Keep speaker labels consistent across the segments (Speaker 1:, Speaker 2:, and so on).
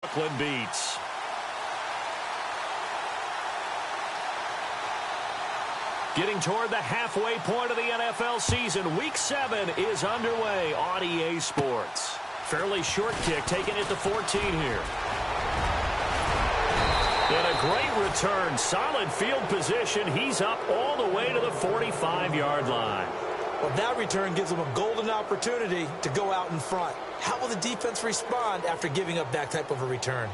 Speaker 1: Brooklyn beats. Getting toward the halfway point of the NFL season, Week 7 is underway on EA Sports. Fairly short kick, taking it to 14 here. And a great return, solid field position. He's up all the way to the 45-yard line.
Speaker 2: Well, that return gives them a golden opportunity to go out in front. How will the defense respond after giving up that type of a return?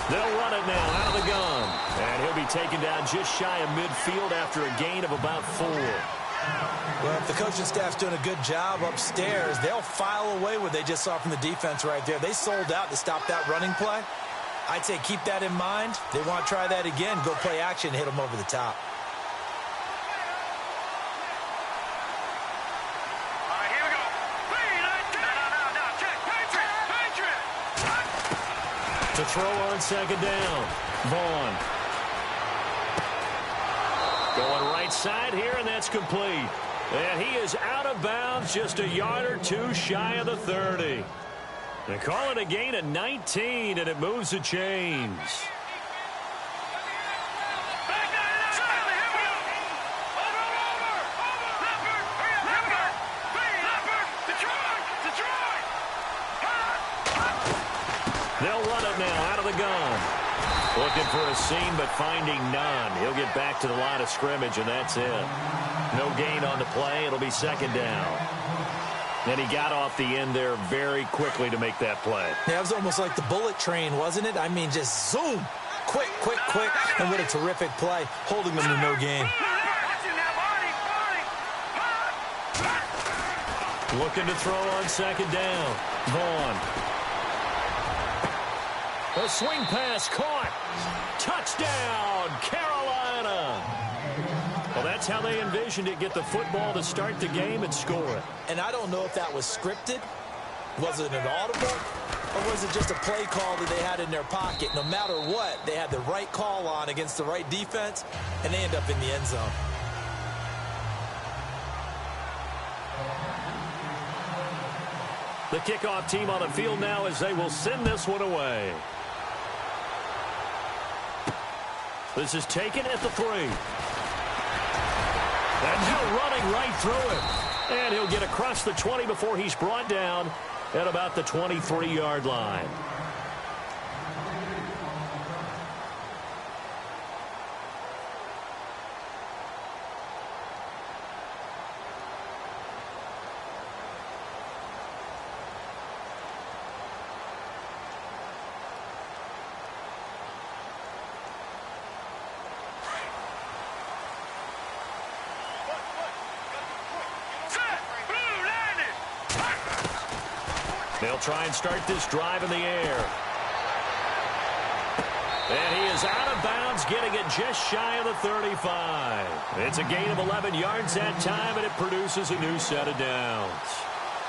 Speaker 1: They'll run it now out of the gun. And he'll be taken down just shy of midfield after a gain of about 4.
Speaker 2: Well, if the coaching staff's doing a good job upstairs, they'll file away what they just saw from the defense right there. They sold out to stop that running play. I'd say keep that in mind. They want to try that again, go play action, hit them over the top.
Speaker 1: To throw on second down. Vaughn. Going right side here, and that's complete. And he is out of bounds, just a yard or two shy of the 30. They call it a gain of 19, and it moves the chains. They'll run it now out of the gun. Looking for a seam, but finding none. He'll get back to the line of scrimmage, and that's it. No gain on the play. It'll be second down. And he got off the end there very quickly to make that play.
Speaker 2: Yeah, it was almost like the bullet train, wasn't it? I mean, just zoom. Quick, quick, quick. And what a terrific play, holding them to no gain.
Speaker 1: Looking to throw on second down. Vaughn. A swing pass caught. Touchdown, Carolina. Well, that's how they envisioned it. Get the football to start the game and score it.
Speaker 2: And I don't know if that was scripted. Was it an audible? Or was it just a play call that they had in their pocket? No matter what, they had the right call on against the right defense, and they end up in the end zone.
Speaker 1: The kickoff team on the field now as they will send this one away. This is taken at the 3. And now running right through it. And he'll get across the 20 before he's brought down at about the 23-yard line. They'll try and start this drive in the air. And he is out of bounds, getting it just shy of the 35. It's a gain of 11 yards that time, and it produces a new set of downs.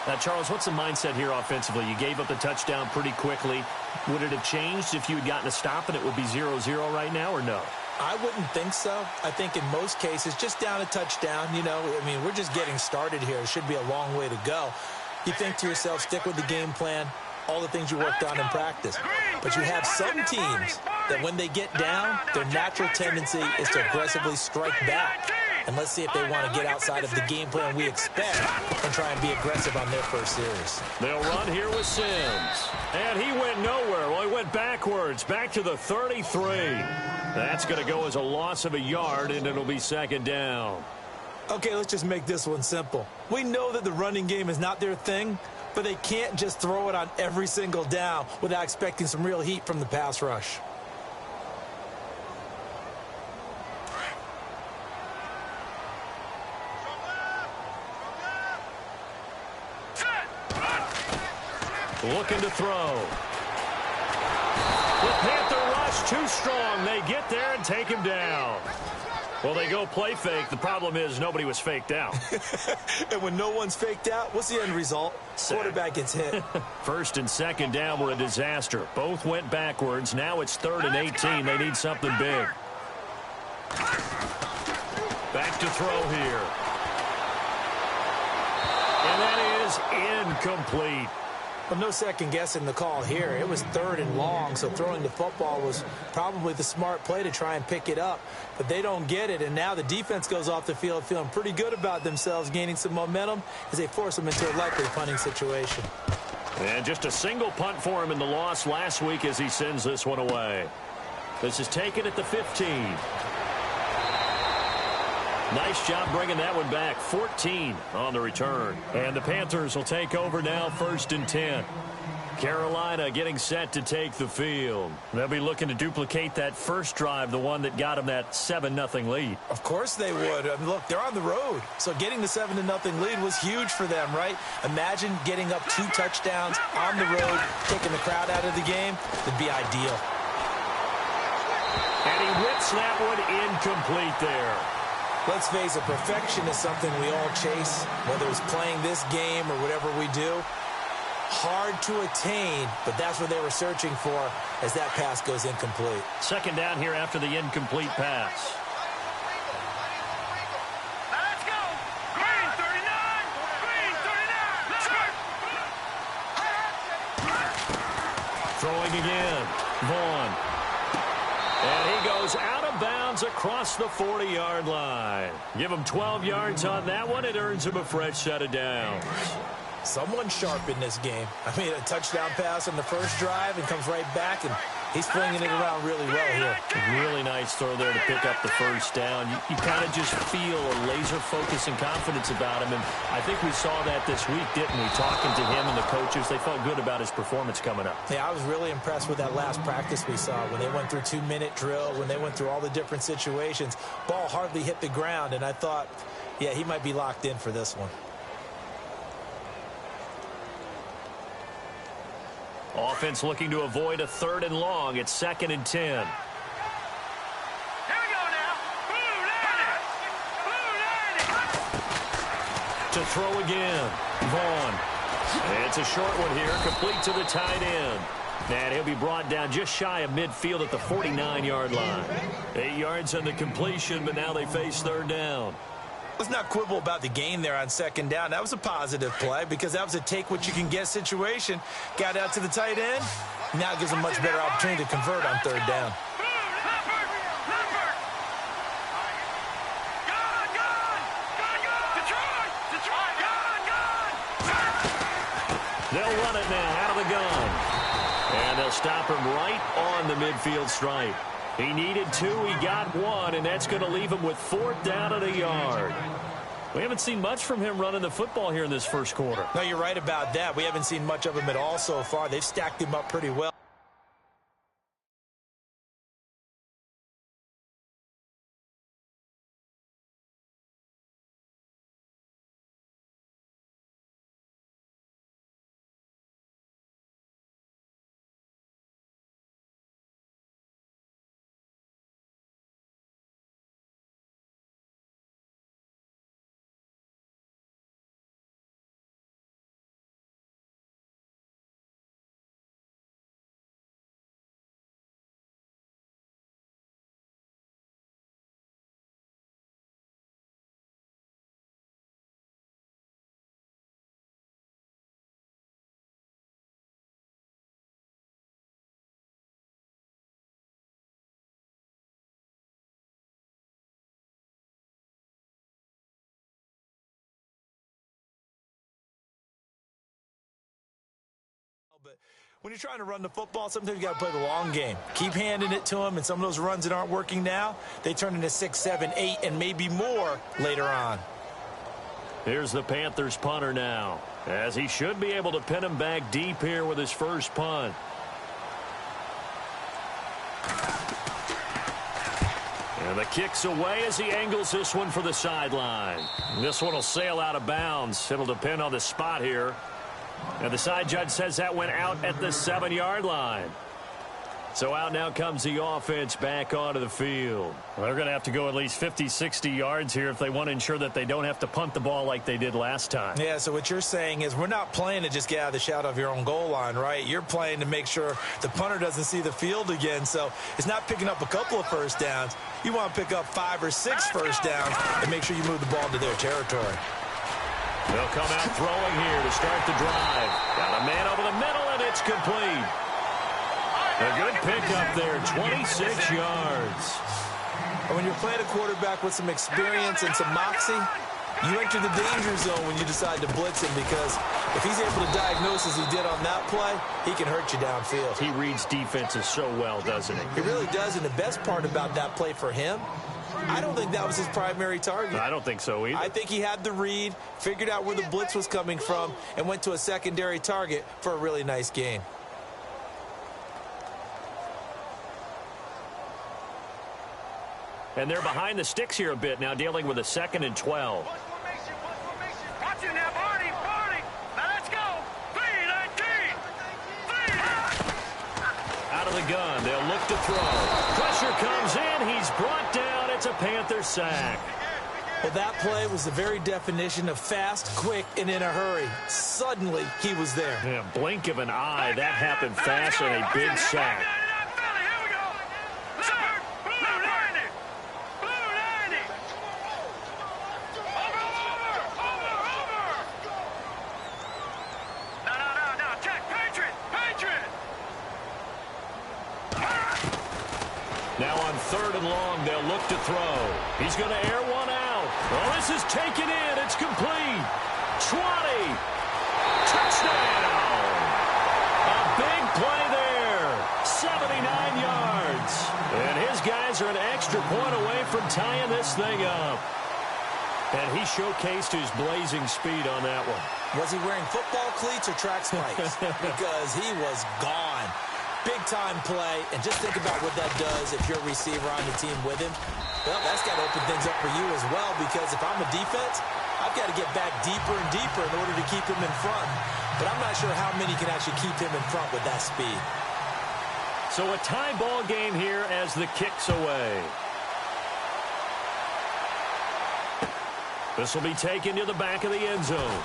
Speaker 1: Now, Charles, what's the mindset here offensively? You gave up the touchdown pretty quickly. Would it have changed if you had gotten a stop and it would be 0-0 right now, or no?
Speaker 2: I wouldn't think so. I think in most cases, just down a touchdown, you know, I mean, we're just getting started here. It should be a long way to go. You think to yourself, stick with the game plan, all the things you worked on in practice. But you have some teams that when they get down, their natural tendency is to aggressively strike back. And let's see if they want to get outside of the game plan we expect and try and be aggressive on their first series.
Speaker 1: They'll run here with Sims. And he went nowhere. Well, he went backwards, back to the 33. That's going to go as a loss of a yard, and it'll be second down.
Speaker 2: Okay, let's just make this one simple. We know that the running game is not their thing, but they can't just throw it on every single down without expecting some real heat from the pass rush.
Speaker 1: Looking to throw. The Panther rush too strong. They get there and take him down. Well, they go play fake. The problem is nobody was faked out.
Speaker 2: And when no one's faked out, what's the end result? Quarterback gets hit.
Speaker 1: First and second down were a disaster. Both went backwards. Now it's 3rd and 18. They need something big. Back to throw here. And that is incomplete.
Speaker 2: Well, no second guessing the call here. It was 3rd and long, so throwing the football was probably the smart play to try and pick it up. But they don't get it, and now the defense goes off the field feeling pretty good about themselves, gaining some momentum as they force them into a likely punting situation.
Speaker 1: And just a single punt for him in the loss last week as he sends this one away. This is taken at the 15. Nice job bringing that one back. 14 on the return. And the Panthers will take over now, 1st and 10. Carolina getting set to take the field. They'll be looking to duplicate that first drive, the one that got them that 7-0 lead.
Speaker 2: Of course they would. I mean, look, they're on the road. So getting the 7-0 lead was huge for them, right? Imagine getting up 2 touchdowns on the road, taking the crowd out of the game. It'd be ideal.
Speaker 1: And he whips that one incomplete there.
Speaker 2: Let's face it, perfection is something we all chase, whether it's playing this game or whatever we do. Hard to attain, but that's what they were searching for as that pass goes incomplete.
Speaker 1: Second down here after the incomplete pass.
Speaker 3: Let's go! Green 39! Green 39! Let's go!
Speaker 1: Throwing again. Vaughn. And he goes out of bounds across the 40-yard line. Give him 12 yards on that one. It earns him a fresh set of downs.
Speaker 2: Someone sharp in this game. I mean, a touchdown pass on the first drive and comes right back, and he's flinging it around really well here.
Speaker 1: Really nice throw there to pick up the first down. You kind of just feel a laser focus and confidence about him, and I think we saw that this week, didn't we? Talking to him and the coaches, they felt good about his performance coming up.
Speaker 2: Yeah, I was really impressed with that last practice we saw when they went through 2-minute drill, when they went through all the different situations. Ball hardly hit the ground, and I thought, yeah, he might be locked in for this one.
Speaker 1: Offense looking to avoid a 3rd and long. It's 2nd and 10.
Speaker 3: Here we go now.
Speaker 1: To throw again. Vaughn. It's a short one here. Complete to the tight end. And he'll be brought down just shy of midfield at the 49-yard line. 8 yards on the completion, but now they face 3rd down.
Speaker 2: Let's not quibble about the gain there on 2nd down. That was a positive play because that was a take-what-you-can-get situation. Got out to the tight end. Now it gives them much better opportunity to convert on 3rd down.
Speaker 1: They'll run it now out of the gun. And they'll stop him right on the midfield stripe. He needed 2, he got 1, and that's going to leave him with 4th down and a yard. We haven't seen much from him running the football here in this first quarter.
Speaker 2: No, you're right about that. We haven't seen much of him at all so far. They've stacked him up pretty well. But when you're trying to run the football, sometimes you got to play the long game. Keep handing it to them, and some of those runs that aren't working now, they turn into 6, 7, 8, and maybe more later on.
Speaker 1: Here's the Panthers punter now, as he should be able to pin him back deep here with his first punt. And the kick's away as he angles this one for the sideline. This one will sail out of bounds. It'll depend on the spot here. And the side judge says that went out at the 7-yard line. So out now comes the offense back onto the field.
Speaker 4: Well, they're going to have to go at least 50, 60 yards here if they want to ensure that they don't have to punt the ball like they did last time.
Speaker 2: Yeah, so what you're saying is we're not playing to just get out of the shadow of your own goal line, right? You're playing to make sure the punter doesn't see the field again. So it's not picking up a couple of first downs. You want to pick up 5 or 6 first downs and make sure you move the ball into their territory.
Speaker 1: They'll come out throwing here to start the drive. Got a man over the middle, and it's complete. A good pickup there, 26 yards.
Speaker 2: When you're playing a quarterback with some experience and some moxie, you enter the danger zone when you decide to blitz him, because if he's able to diagnose as he did on that play, he can hurt you downfield.
Speaker 1: He reads defenses so well, doesn't he?
Speaker 2: He really does, and the best part about that play for him, I don't think that was his primary target.
Speaker 4: I don't think so either.
Speaker 2: I think he had the read, figured out where the blitz was coming from, and went to a secondary target for a really nice gain.
Speaker 1: And they're behind the sticks here a bit now, dealing with a 2nd and 12.
Speaker 3: Watch it now, Barney. Now let's go. 3-19.
Speaker 1: Out of the gun, they'll look to throw. Pressure comes in, he's brought down. It's a Panther sack.
Speaker 2: Well, that play was the very definition of fast, quick, and in a hurry. Suddenly, he was there.
Speaker 1: Yeah, blink of an eye, that happened fast and a big sack. Now on 3rd and long, they'll look to throw. He's going to air one out. Well, this is taken in. It's complete. 20. Touchdown. A big play there. 79 yards. And his guys are an extra point away from tying this thing up. And he showcased his blazing speed on that one.
Speaker 2: Was he wearing football cleats or track spikes? Because he was gone. Big-time play, and just think about what that does if you're a receiver on the team with him. Well, that's got to open things up for you as well, because if I'm a defense, I've got to get back deeper and deeper in order to keep him in front. But I'm not sure how many can actually keep him in front with that speed.
Speaker 1: So a tie ball game here as the kick's away. This will be taken to the back of the end zone.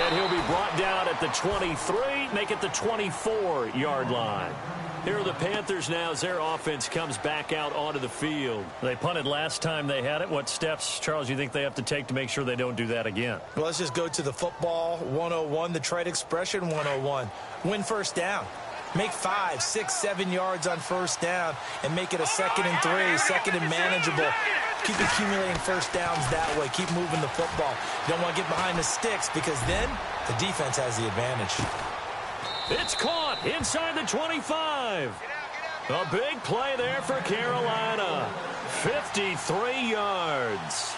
Speaker 1: And he'll be brought down at the 23, make it the 24-yard line. Here are the Panthers now as their offense comes back out onto the field.
Speaker 4: They punted last time they had it. What steps, Charles, you think they have to take to make sure they don't do that again?
Speaker 2: Well, let's just go to the football 101, the trade expression 101. Win first down. Make 5, 6, 7 yards on first down and make it a 2nd and 3, 2nd and manageable. Keep accumulating first downs that way. Keep moving the football. You don't want to get behind the sticks, because then the defense has the advantage.
Speaker 1: It's caught inside the 25. A big play there for Carolina. 53 yards.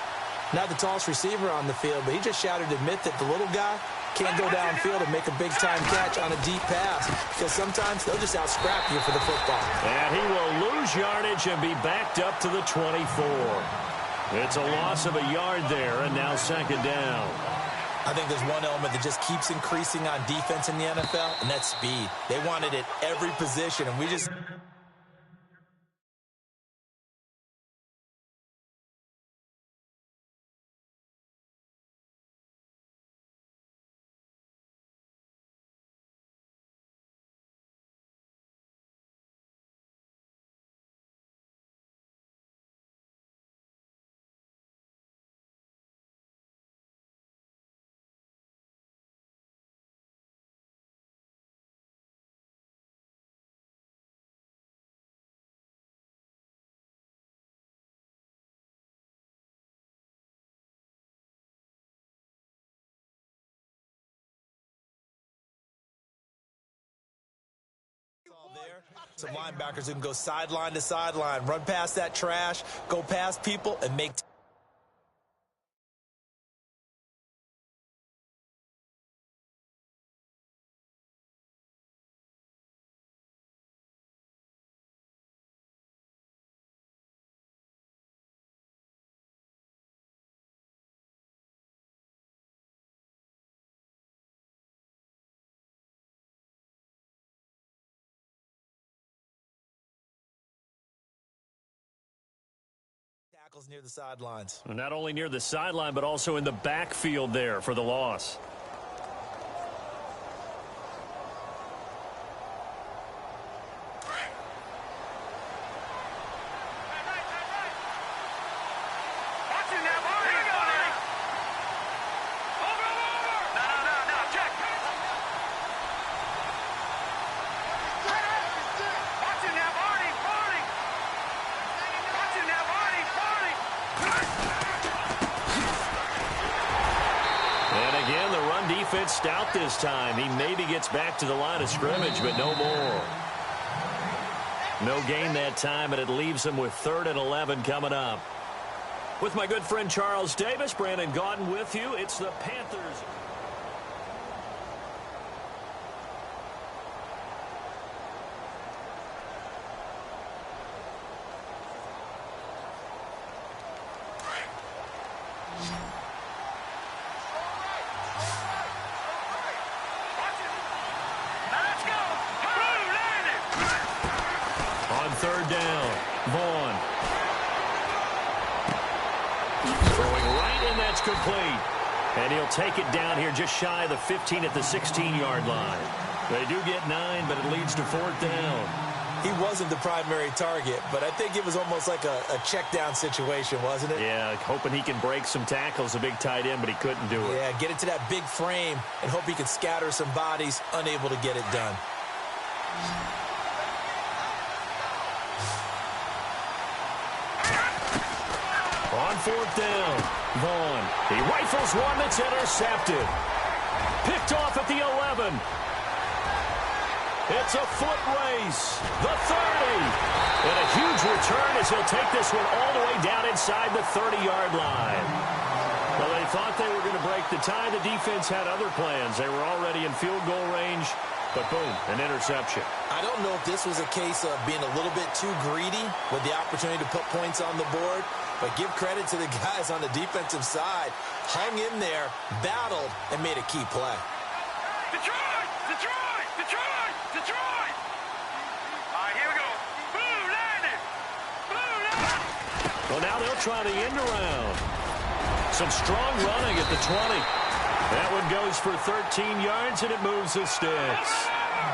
Speaker 2: Not the tallest receiver on the field, but he just shouted to admit that the little guy can't go downfield and make a big-time catch on a deep pass, because sometimes they'll just out-scrap you for the football.
Speaker 1: And he will lose yardage and be backed up to the 24. It's a loss of a yard there, and now 2nd down.
Speaker 2: I think there's one element that just keeps increasing on defense in the NFL, and that's speed. They want it at every position, and we just... There, some linebackers who can go sideline to sideline, run past that trash, go past people, and make tackles near the sidelines.
Speaker 4: Not only near the sideline, but also in the backfield there for the loss.
Speaker 1: Defense stout this time. He maybe gets back to the line of scrimmage, but no more. No gain that time, and it leaves him with 3rd and 11 coming up. With my good friend Charles Davis, Brandon Gaudin with you. It's the Panthers. Complete. And he'll take it down here just shy of the 15 at the 16-yard line. They do get 9, but it leads to 4th down.
Speaker 2: He wasn't the primary target, but I think it was almost like a check down situation, wasn't it?
Speaker 1: Yeah, hoping he can break some tackles, a big tight end, but he couldn't do it.
Speaker 2: Yeah, get it to that big frame and hope he could scatter some bodies, unable to get it done.
Speaker 1: On 4th down, Vaughn. He rifles one that's intercepted. Picked off at the 11. It's a foot race. The 30. And a huge return as he'll take this one all the way down inside the 30-yard line. Well, they thought they were going to break the tie. The defense had other plans. They were already in field goal range. But boom, an interception.
Speaker 2: I don't know if this was a case of being a little bit too greedy with the opportunity to put points on the board, but give credit to the guys on the defensive side. Hung in there, battled, and made a key play.
Speaker 3: Detroit! Detroit! Detroit! Detroit! All right, here we go. Blue landed! Blue landed!
Speaker 1: Well, now they'll try the end around. Some strong running at the 20. That one goes for 13 yards, and it moves the sticks.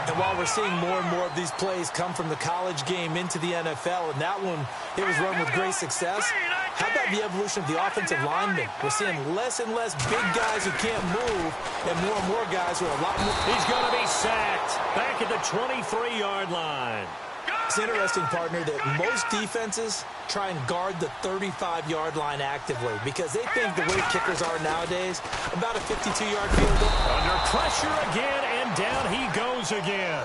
Speaker 2: And while we're seeing more and more of these plays come from the college game into the NFL, and that one, it was run with great success, how about the evolution of the offensive linemen? We're seeing less and less big guys who can't move, and more guys who are a lot more...
Speaker 1: He's going to be sacked back at the 23-yard line.
Speaker 2: It's interesting, partner, that most defenses try and guard the 35-yard line actively because they think the way kickers are nowadays, about a 52-yard field goal.
Speaker 1: Under pressure again, and down he goes again.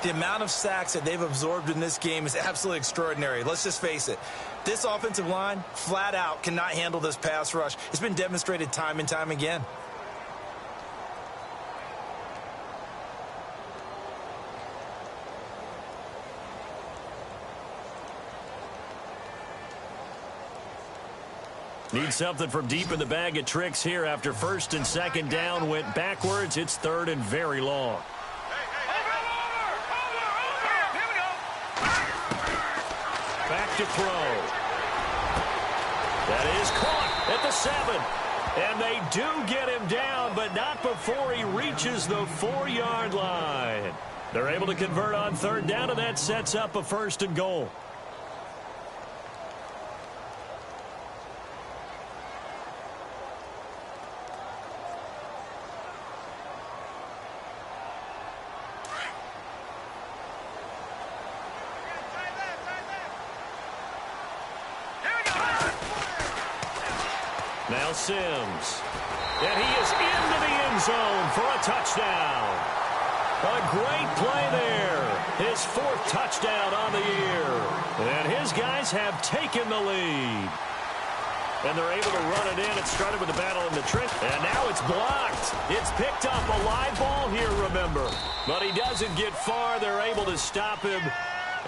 Speaker 2: The amount of sacks that they've absorbed in this game is absolutely extraordinary. Let's just face it. This offensive line, flat out, cannot handle this pass rush. It's been demonstrated time and time again.
Speaker 1: Need something from deep in the bag of tricks here after 1st and 2nd down went backwards. It's 3rd and very long. Back to throw. That is caught at the 7. And they do get him down, but not before he reaches the 4-yard line. They're able to convert on 3rd down, and that sets up a 1st and goal. Now Sims. And he is into the end zone for a touchdown. A great play there. His 4th touchdown on the year. And his guys have taken the lead. And they're able to run it in. It started with a battle in the trench. And now it's blocked. It's picked up. A live ball here, remember. But he doesn't get far. They're able to stop him.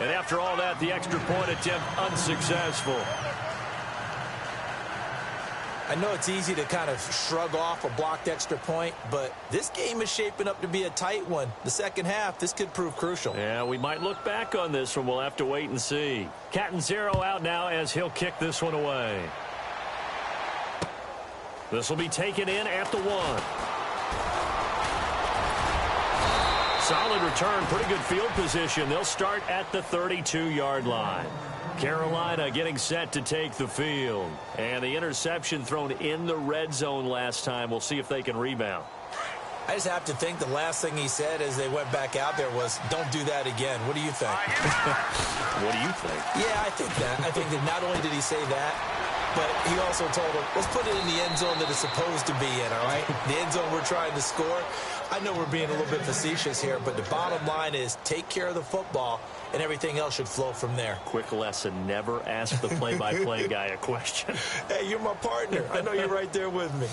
Speaker 1: And after all that, the extra point attempt unsuccessful.
Speaker 2: I know it's easy to kind of shrug off a blocked extra point, but this game is shaping up to be a tight one. The second half, this could prove crucial.
Speaker 4: Yeah, we might look back on this one. We'll have to wait and see. Captain Zero out now as he'll kick this one away. This will be taken in at the 1. Solid return, pretty good field position. They'll start at the 32-yard line. Carolina getting set to take the field. And the interception thrown in the red zone last time. We'll see if they can rebound.
Speaker 2: I just have to think the last thing he said as they went back out there was, don't do that again. What do you think?
Speaker 4: What do you think?
Speaker 2: Yeah, I think that. I think that not only did he say that, but he also told him, let's put it in the end zone that it's supposed to be in, all right? The end zone we're trying to score. I know we're being a little bit facetious here, but the bottom line is take care of the football, and everything else should flow from there.
Speaker 4: Quick lesson, never ask the play-by-play guy a question.
Speaker 2: Hey, you're my partner. I know you're right there with me.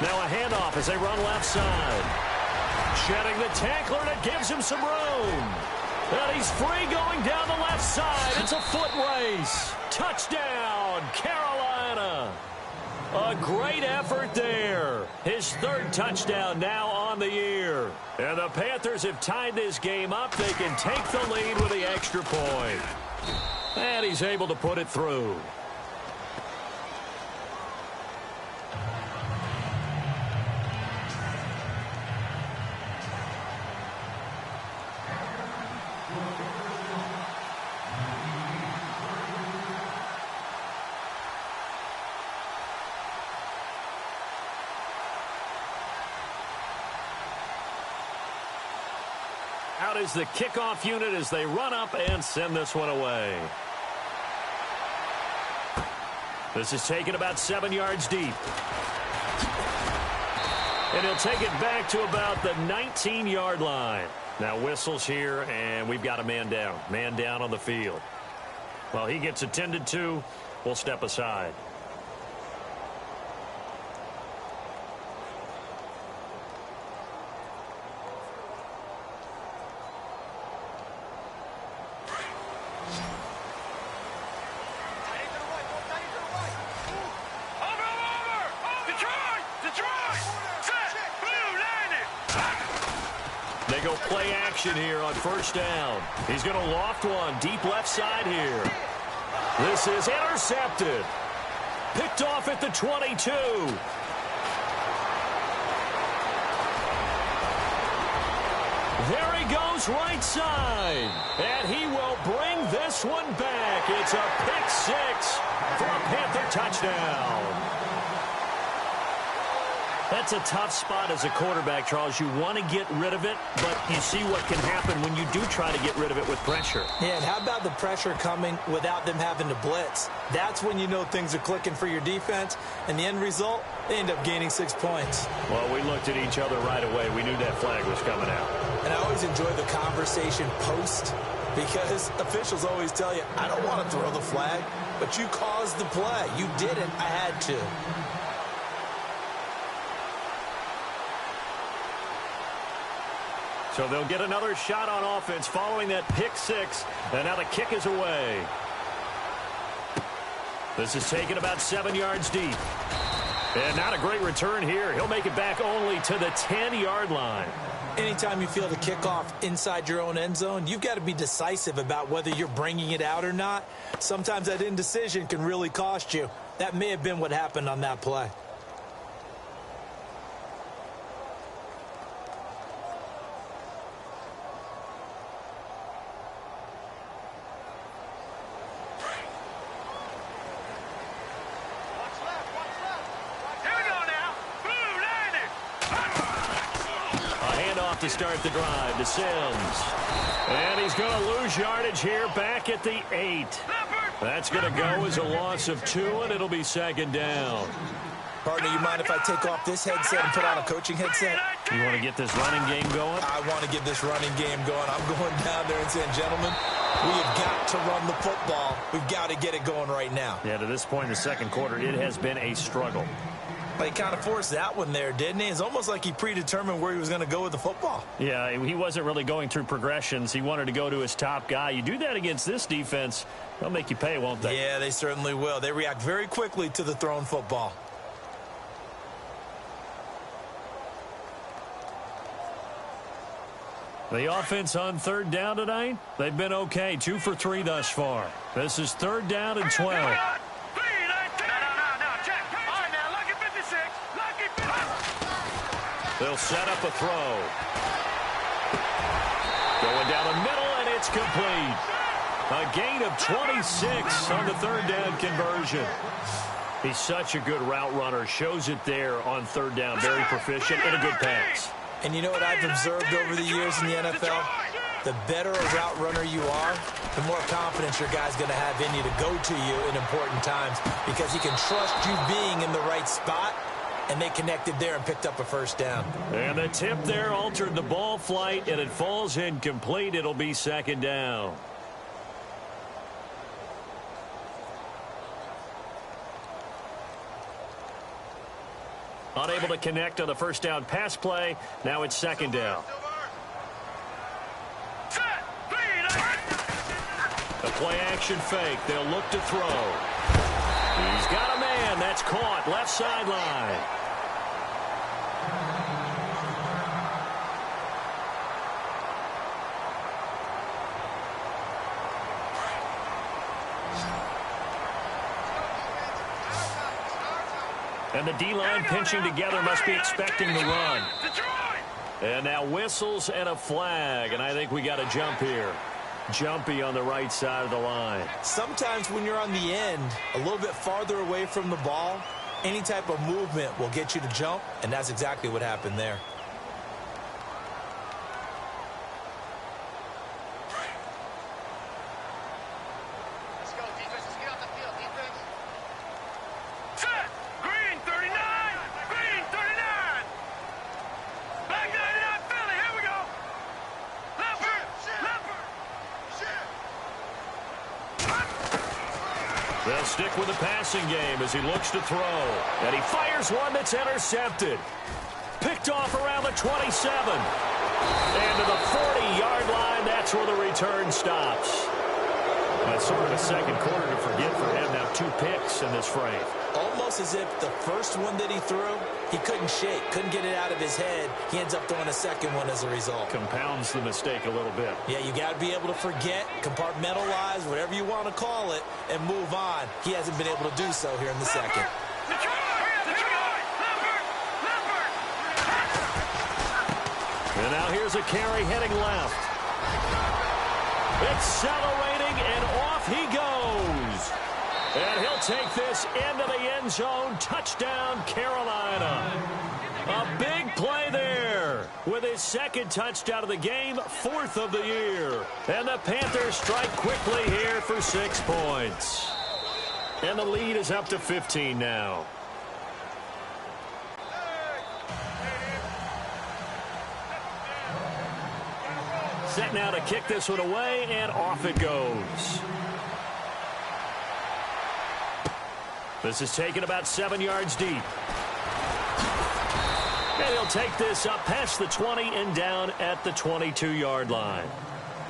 Speaker 4: Now a handoff as they run left side. Shedding the tackler, and it gives him some room. And he's free going down the left side. It's a foot race. Touchdown, Carolina. A great effort there. His third touchdown now on the year. And the Panthers have tied this game up. They can take the lead with the extra point. And he's able to put it through. Out is the kickoff unit as they run up and send this one away. This is taken about 7 yards deep. And he'll take it back to about the 19-yard line. Now whistles here, and we've got a man down. Man down on the field. While he gets attended to, we'll step aside. They go play action here on first down. He's going to loft one deep left side here. This is intercepted. Picked off at the 22. There he goes right side. And he will bring this one back. It's a pick six for a Panther touchdown. That's a tough spot as a quarterback, Charles. You want to get rid of it, but you see what can happen when you do try to get rid of it with pressure.
Speaker 2: Yeah, and how about the pressure coming without them having to blitz? That's when you know things are clicking for your defense, and the end result, they end up gaining 6 points.
Speaker 4: Well, we looked at each other right away. We knew that flag was coming out.
Speaker 2: And I always enjoy the conversation post, because officials always tell you, I don't want to throw the flag, but you caused the play. You didn't. I had to.
Speaker 4: So they'll get another shot on offense following that pick six. And now the kick is away. This is taken about 7 yards deep. And not a great return here. He'll make it back only to the 10-yard line.
Speaker 2: Anytime you feel the kickoff inside your own end zone, you've got to be decisive about whether you're bringing it out or not. Sometimes that indecision can really cost you. That may have been what happened on that play.
Speaker 4: To start the drive to Sims. And he's going to lose yardage here back at the 8. That's going to go as a loss of 2, and it'll be second down.
Speaker 2: Partner, you mind if I take off this headset and put on a coaching headset?
Speaker 4: You want to get this running game going?
Speaker 2: I want to get this running game going. I'm going down there and saying, gentlemen, we have got to run the football. We've got to get it going right now.
Speaker 4: Yeah, to this point in the second quarter, it has been a struggle.
Speaker 2: Well, he kind of forced that one there, didn't he? It's almost like he predetermined where he was going to go with the football.
Speaker 1: Yeah, he wasn't really going through progressions. He wanted to go to his top guy. You do that against this defense, they'll make you pay, won't they?
Speaker 2: Yeah, they certainly will. They react very quickly to the thrown football.
Speaker 1: The offense on third down tonight, they've been okay. 2 for 3 thus far. This is third down and 12. They'll set up a throw. Going down the middle, and it's complete. A gain of 26 on the third down conversion. He's such a good route runner. Shows it there on third down. Very proficient and a good pass.
Speaker 2: And you know what I've observed over the years in the NFL? The better a route runner you are, the more confidence your guy's going to have in you to go to you in important times because he can trust you being in the right spot, and they connected there and picked up a first down.
Speaker 1: And the tip there altered the ball flight, and it falls incomplete. It'll be second down. Unable to connect on the first down pass play. Now it's second down. The play action fake. They'll look to throw. He's got a man. That's caught. Left sideline. And the D-line pinching together must be expecting the run. And now whistles and a flag. And I think we got a jump here. Jumpy on the right side of the line.
Speaker 2: Sometimes when you're on the end, a little bit farther away from the ball, any type of movement will get you to jump, and that's exactly what happened there.
Speaker 3: Let's go, defense. Let's get off the field, defense. Set! Green 39! Green 39! Back 99 Philly, here we go! Leopard! Leopard!
Speaker 1: They'll stick with the passing game as he looks to throw. And he fires one that's intercepted. Picked off around the 27. And to the 40-yard line, that's where the return stops. That's sort of a second quarter to forget for him. Now 2 picks in this frame.
Speaker 2: Almost as if the first one that he threw, he couldn't shake, couldn't get it out of his head. He ends up throwing a second one as a result.
Speaker 1: Compounds the mistake a little bit.
Speaker 2: Yeah, you got to be able to forget, compartmentalize, whatever you want to call it, and move on. He hasn't been able to do so here in the second.
Speaker 1: And now here's a carry heading left. Accelerating, and off he goes. And he'll take this into the end zone. Touchdown, Carolina. A big play there with his second touchdown of the game, 4th of the year. And the Panthers strike quickly here for 6 points. And the lead is up to 15 now. Set now to kick this one away, and off it goes. This is taken about 7 yards deep. And he'll take this up past the 20 and down at the 22-yard line.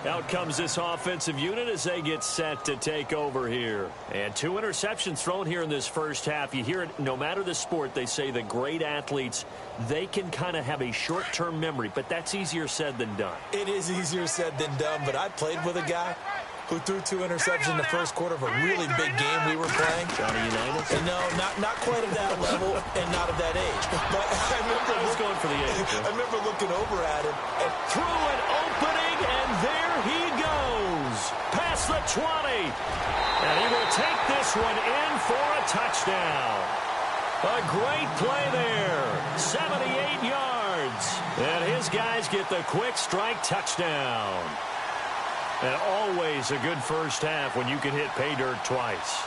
Speaker 1: Out comes this offensive unit as they get set to take over here. And 2 interceptions thrown here in this first half. You hear it, no matter the sport, they say that great athletes, they can kind of have a short-term memory, but that's easier said than done.
Speaker 2: It is easier said than done, but I played with a guy who threw 2 interceptions in the first quarter of a really big game we were playing.
Speaker 1: Johnny Unitas?
Speaker 2: No, not quite at that level and not of that age. But I was
Speaker 1: going for the age.
Speaker 2: I remember looking over at him and
Speaker 1: threw an opening, and there he goes. Past the 20. And he will take this one in for a touchdown. A great play there. 78 yards. And his guys get the quick strike touchdown. And always a good first half when you can hit pay dirt twice.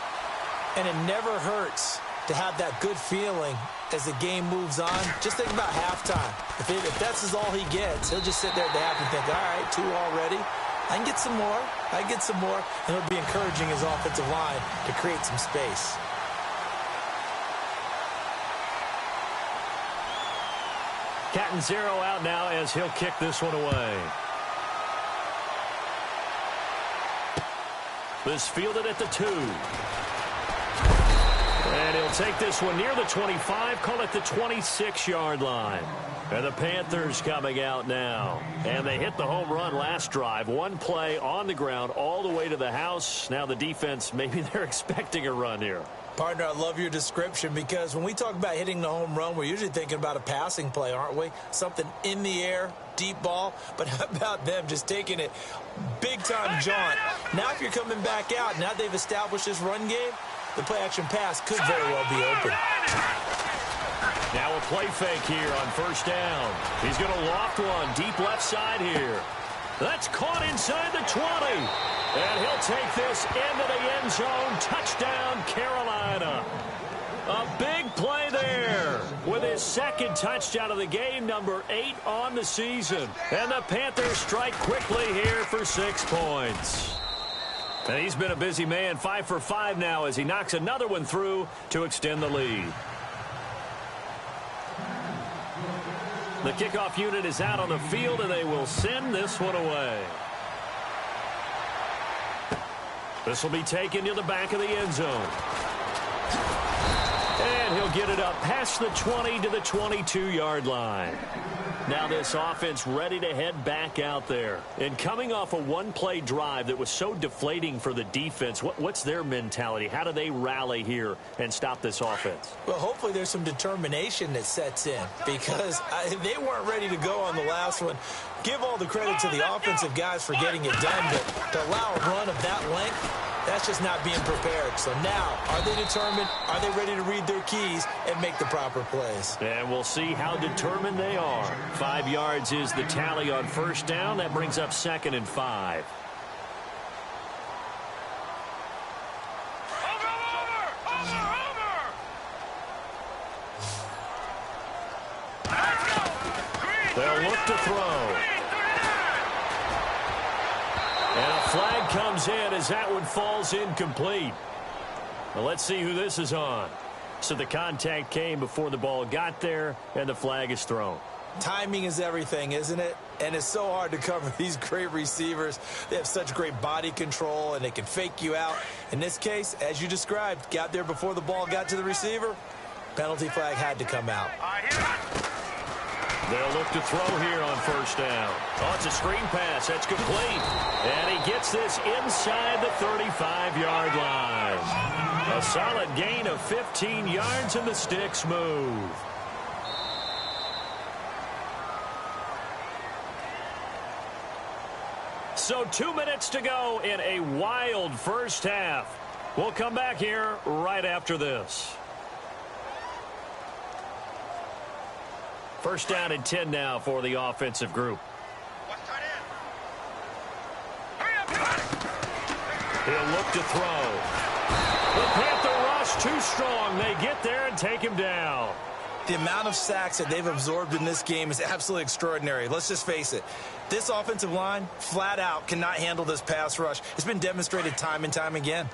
Speaker 2: And it never hurts to have that good feeling as the game moves on. Just think about halftime. If that's all he gets, he'll just sit there at the half and think, all right, 2 already. I can get some more. I can get some more. And he'll be encouraging his offensive line to create some space.
Speaker 1: Counting 0 out now as he'll kick this one away. This fielded at the 2. And he'll take this one near the 25, call it the 26-yard line. And the Panthers coming out now. And they hit the home run last drive. One play on the ground all the way to the house. Now the defense, maybe they're expecting a run here.
Speaker 2: Partner, I love your description because when we talk about hitting the home run, we're usually thinking about a passing play, aren't we? Something in the air, deep ball. But how about them just taking it big-time jaunt? Now if you're coming back out, now they've established this run game, the play-action pass could very well be open.
Speaker 1: Now a play fake here on first down. He's going to loft one deep left side here. That's caught inside the 20. And he'll take this into the end zone. Touchdown, Carolina. A big play there with his second touchdown of the game, number 8 on the season. And the Panthers strike quickly here for 6 points. And he's been a busy man, 5 for 5 now as he knocks another one through to extend the lead. The kickoff unit is out on the field, and they will send this one away. This will be taken to the back of the end zone. And he'll get it up past the 20 to the 22-yard line. Now this offense ready to head back out there. And coming off a one-play drive that was so deflating for the defense, what's their mentality? How do they rally here and stop this offense?
Speaker 2: Well, hopefully there's some determination that sets in because they weren't ready to go on the last one. Give all the credit to the offensive guys for getting it done, but to allow a run of that length, that's just not being prepared. So now, are they determined? Are they ready to read their keys and make the proper plays?
Speaker 1: And we'll see how determined they are. 5 yards is the tally on first down. That brings up 2nd and 5. They'll look to throw. And a flag comes in as that one falls incomplete. Well, let's see who this is on. So the contact came before the ball got there, and the flag is thrown.
Speaker 2: Timing is everything, isn't it? And it's so hard to cover these great receivers. They have such great body control, and they can fake you out. In this case, as you described, got there before the ball got to the receiver. Penalty flag had to come out.
Speaker 1: They'll look to throw here on first down. Oh, it's a screen pass. That's complete. And he gets this inside the 35-yard line. A solid gain of 15 yards, and the sticks move. So 2 minutes to go in a wild first half. We'll come back here right after this. First down and 10 now for the offensive group. He'll look to throw. The Panther rush too strong. They get there and take him down.
Speaker 2: The amount of sacks that they've absorbed in this game is absolutely extraordinary. Let's just face it. This offensive line, flat out, cannot handle this pass rush. It's been demonstrated time and time again.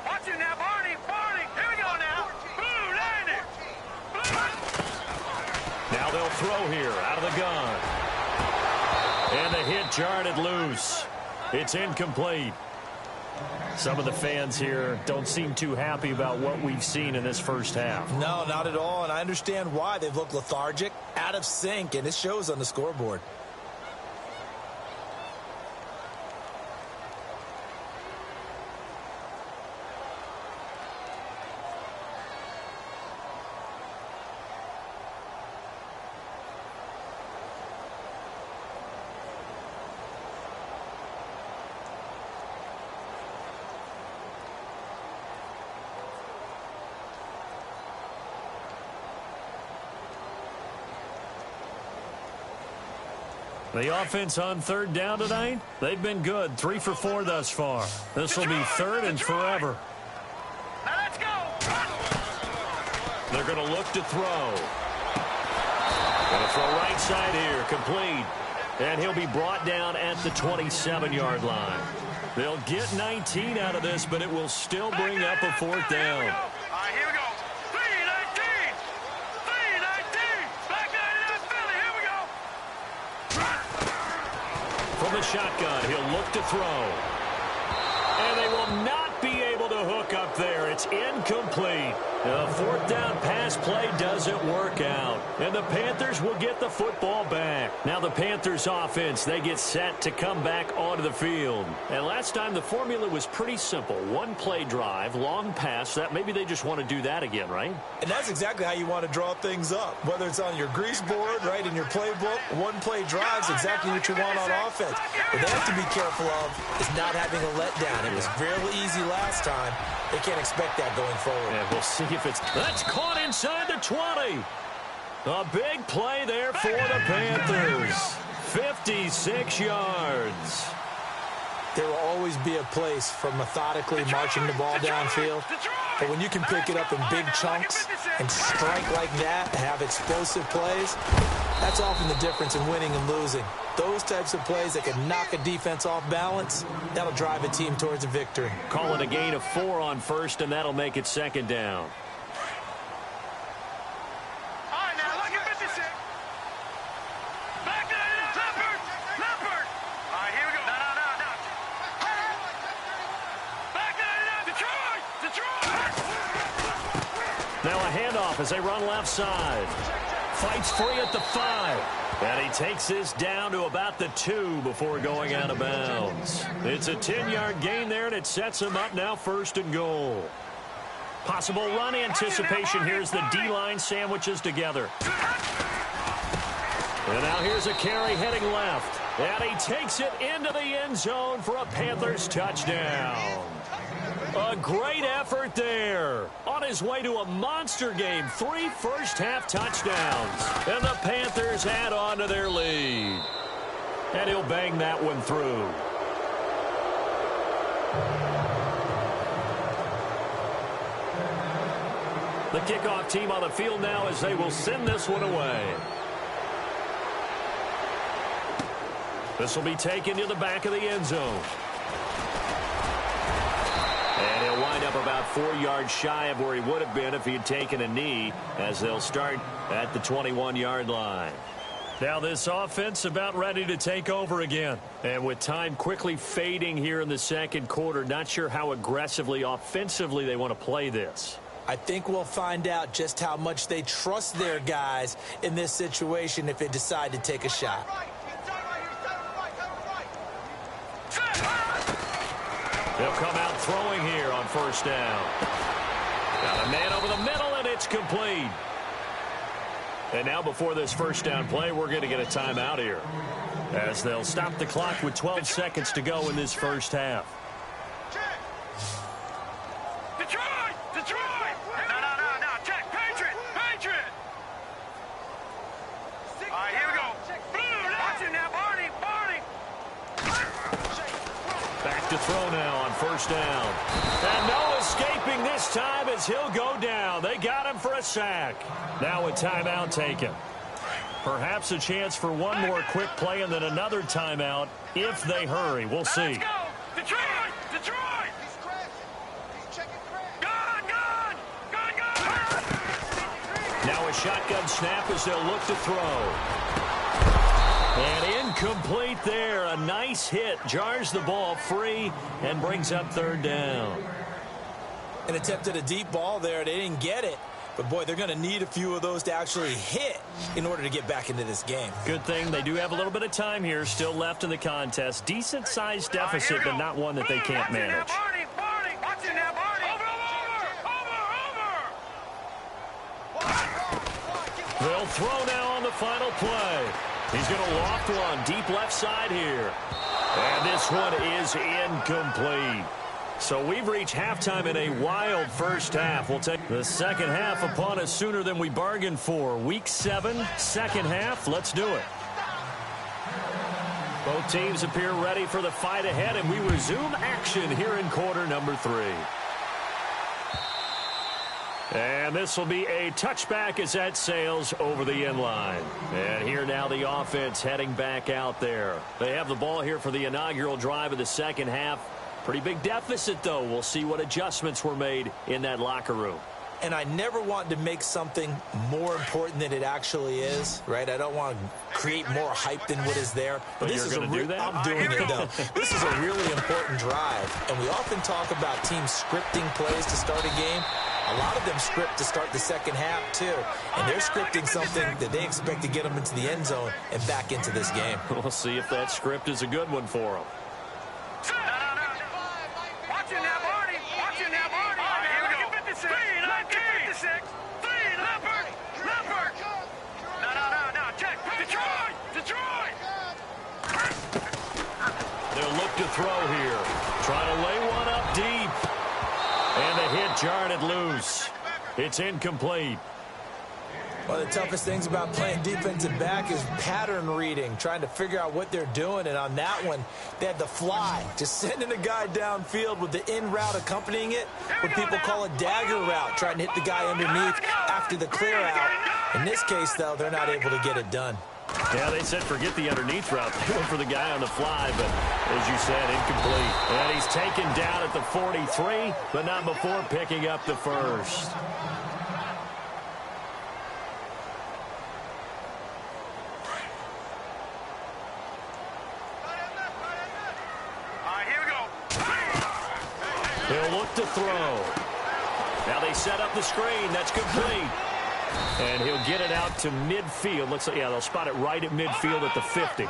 Speaker 3: Watch it now, Barney. Barney. Here we go now. Blue, landing.
Speaker 1: Now they'll throw here out of the gun. And the hit jarred it loose. It's incomplete. Some of the fans here don't seem too happy about what we've seen in this first half.
Speaker 2: No, not at all, and I understand why. They've looked lethargic, out of sync, and it shows on the scoreboard.
Speaker 1: The offense on third down tonight, they've been good. 3 for 4 thus far. This will be third and forever.
Speaker 3: Now let's go.
Speaker 1: They're going to look to throw. Going to throw right side here, complete. And he'll be brought down at the 27-yard line. They'll get 19 out of this, but it will still bring up a fourth down.
Speaker 3: All right, here we go. 3-19.
Speaker 1: From the shotgun, he'll look to throw. And they will not be able to hook up there. It's incomplete. The fourth down pass play doesn't work out. And the Panthers will get the football back. Now the Panthers offense, they get set to come back onto the field. And last time the formula was pretty simple. One play drive, long pass. That maybe they just want to do that again, right?
Speaker 2: And that's exactly how you want to draw things up. Whether it's on your grease board, right, in your playbook, one play drive is exactly what you want on offense. What they have to be careful of is not having a letdown. It was fairly easy last time. They can't expect that going forward.
Speaker 1: Yeah, we'll see if it's... That's caught inside the 20. A big play there for the Panthers. 56 yards.
Speaker 2: There will always be a place for methodically marching the ball downfield. But when you can pick it up in big chunks and strike like that and have explosive plays, that's often the difference in winning and losing. Those types of plays that can knock a defense off balance, that'll drive a team towards a victory.
Speaker 1: Call it a gain of 4 on first, and that'll make it second down. Now a handoff as they run left side. Fights free at the 5. And he takes this down to about the 2 before going out of bounds. It's a 10-yard gain there, and it sets him up now first and goal. Possible run anticipation here as the D-line sandwiches together. And now here's a carry heading left. And he takes it into the end zone for a Panthers touchdown. A great effort there. On his way to a monster game, 3 first-half touchdowns. And the Panthers add on to their lead. And he'll bang that one through. The kickoff team on the field now as they will send this one away. This will be taken to the back of the end zone. And he'll wind up about 4 yards shy of where he would have been if he had taken a knee, as they'll start at the 21-yard line. Now this offense about ready to take over again. And with time quickly fading here in the second quarter, not sure how aggressively, offensively they want to play this.
Speaker 2: I think we'll find out just how much they trust their guys in this situation if they decide to take a shot.
Speaker 1: They'll come out throwing here on first down. Got a man over the middle, and it's complete. And now before this first down play, we're going to get a timeout here, as they'll stop the clock with 12 seconds to go in this first half.
Speaker 3: Detroit! Detroit! No. Check. Patriot! All right, here we go. Blue, watch it now, Barney!
Speaker 1: Back to throw now on first down. And no escaping this time as he'll go down. They got him for a sack. Now a timeout taken. Perhaps a chance for one more quick play and then another timeout if they hurry. We'll see.
Speaker 3: Let's go! Detroit! Gone!
Speaker 1: Now a shotgun snap as they'll look to throw. And incomplete there. A nice hit. Jars the ball free and brings up third down.
Speaker 2: An attempt at a deep ball there. They didn't get it. But, boy, they're going to need a few of those to actually hit in order to get back into this game.
Speaker 1: Good thing they do have a little bit of time here still left in the contest. Decent-sized deficit, but not one that they can't manage.
Speaker 3: Barney! Watch it now, Barney! Over!
Speaker 1: They'll throw now on the final play. He's going to loft one deep left side here. And this one is incomplete. So we've reached halftime in a wild first half. We'll take the second half upon us sooner than we bargained for. Week 7, second half. Let's do it. Both teams appear ready for the fight ahead, and we resume action here in quarter number 3. And this will be a touchback as that sails over the end line. And here now the offense heading back out there. They have the ball here for the inaugural drive of the second half. Pretty big deficit, though. We'll see what adjustments were made in that locker room.
Speaker 2: and I never want to make something more important than it actually is, right? I don't want to create more hype than what is there.
Speaker 1: But
Speaker 2: this
Speaker 1: you're
Speaker 2: is
Speaker 1: going to do that?
Speaker 2: I'm doing it, though. This is a really important drive, and we often talk about teams scripting plays to start a game. A lot of them script to start the second half, too. And they're scripting something that they expect to get them into the end zone and back into this game.
Speaker 1: We'll see if that script is a good one for them.
Speaker 3: Watch it now, Marty. Watch it now, Marty. Here we go. 56. 56. Leopard. No. Check. Detroit.
Speaker 1: They'll look to throw here. Trying to lay one up deep. And the hit jarred it loose. It's incomplete.
Speaker 2: One of the toughest things about playing defensive back is pattern reading, trying to figure out what they're doing. And on that one, they had the fly, just sending a guy downfield with the in route accompanying it, what people call a dagger route, trying to hit the guy underneath after the clear out. In this case, though, they're not able to get it done.
Speaker 1: Yeah, they said forget the underneath route. They went for the guy on the fly, but as you said, incomplete. And he's taken down at the 43, but not before picking up the first.
Speaker 3: Here we go.
Speaker 1: He'll look to throw. Now they set up the screen. That's complete. And he'll get it out to midfield. Looks like, yeah, they'll spot it right at midfield at the 50.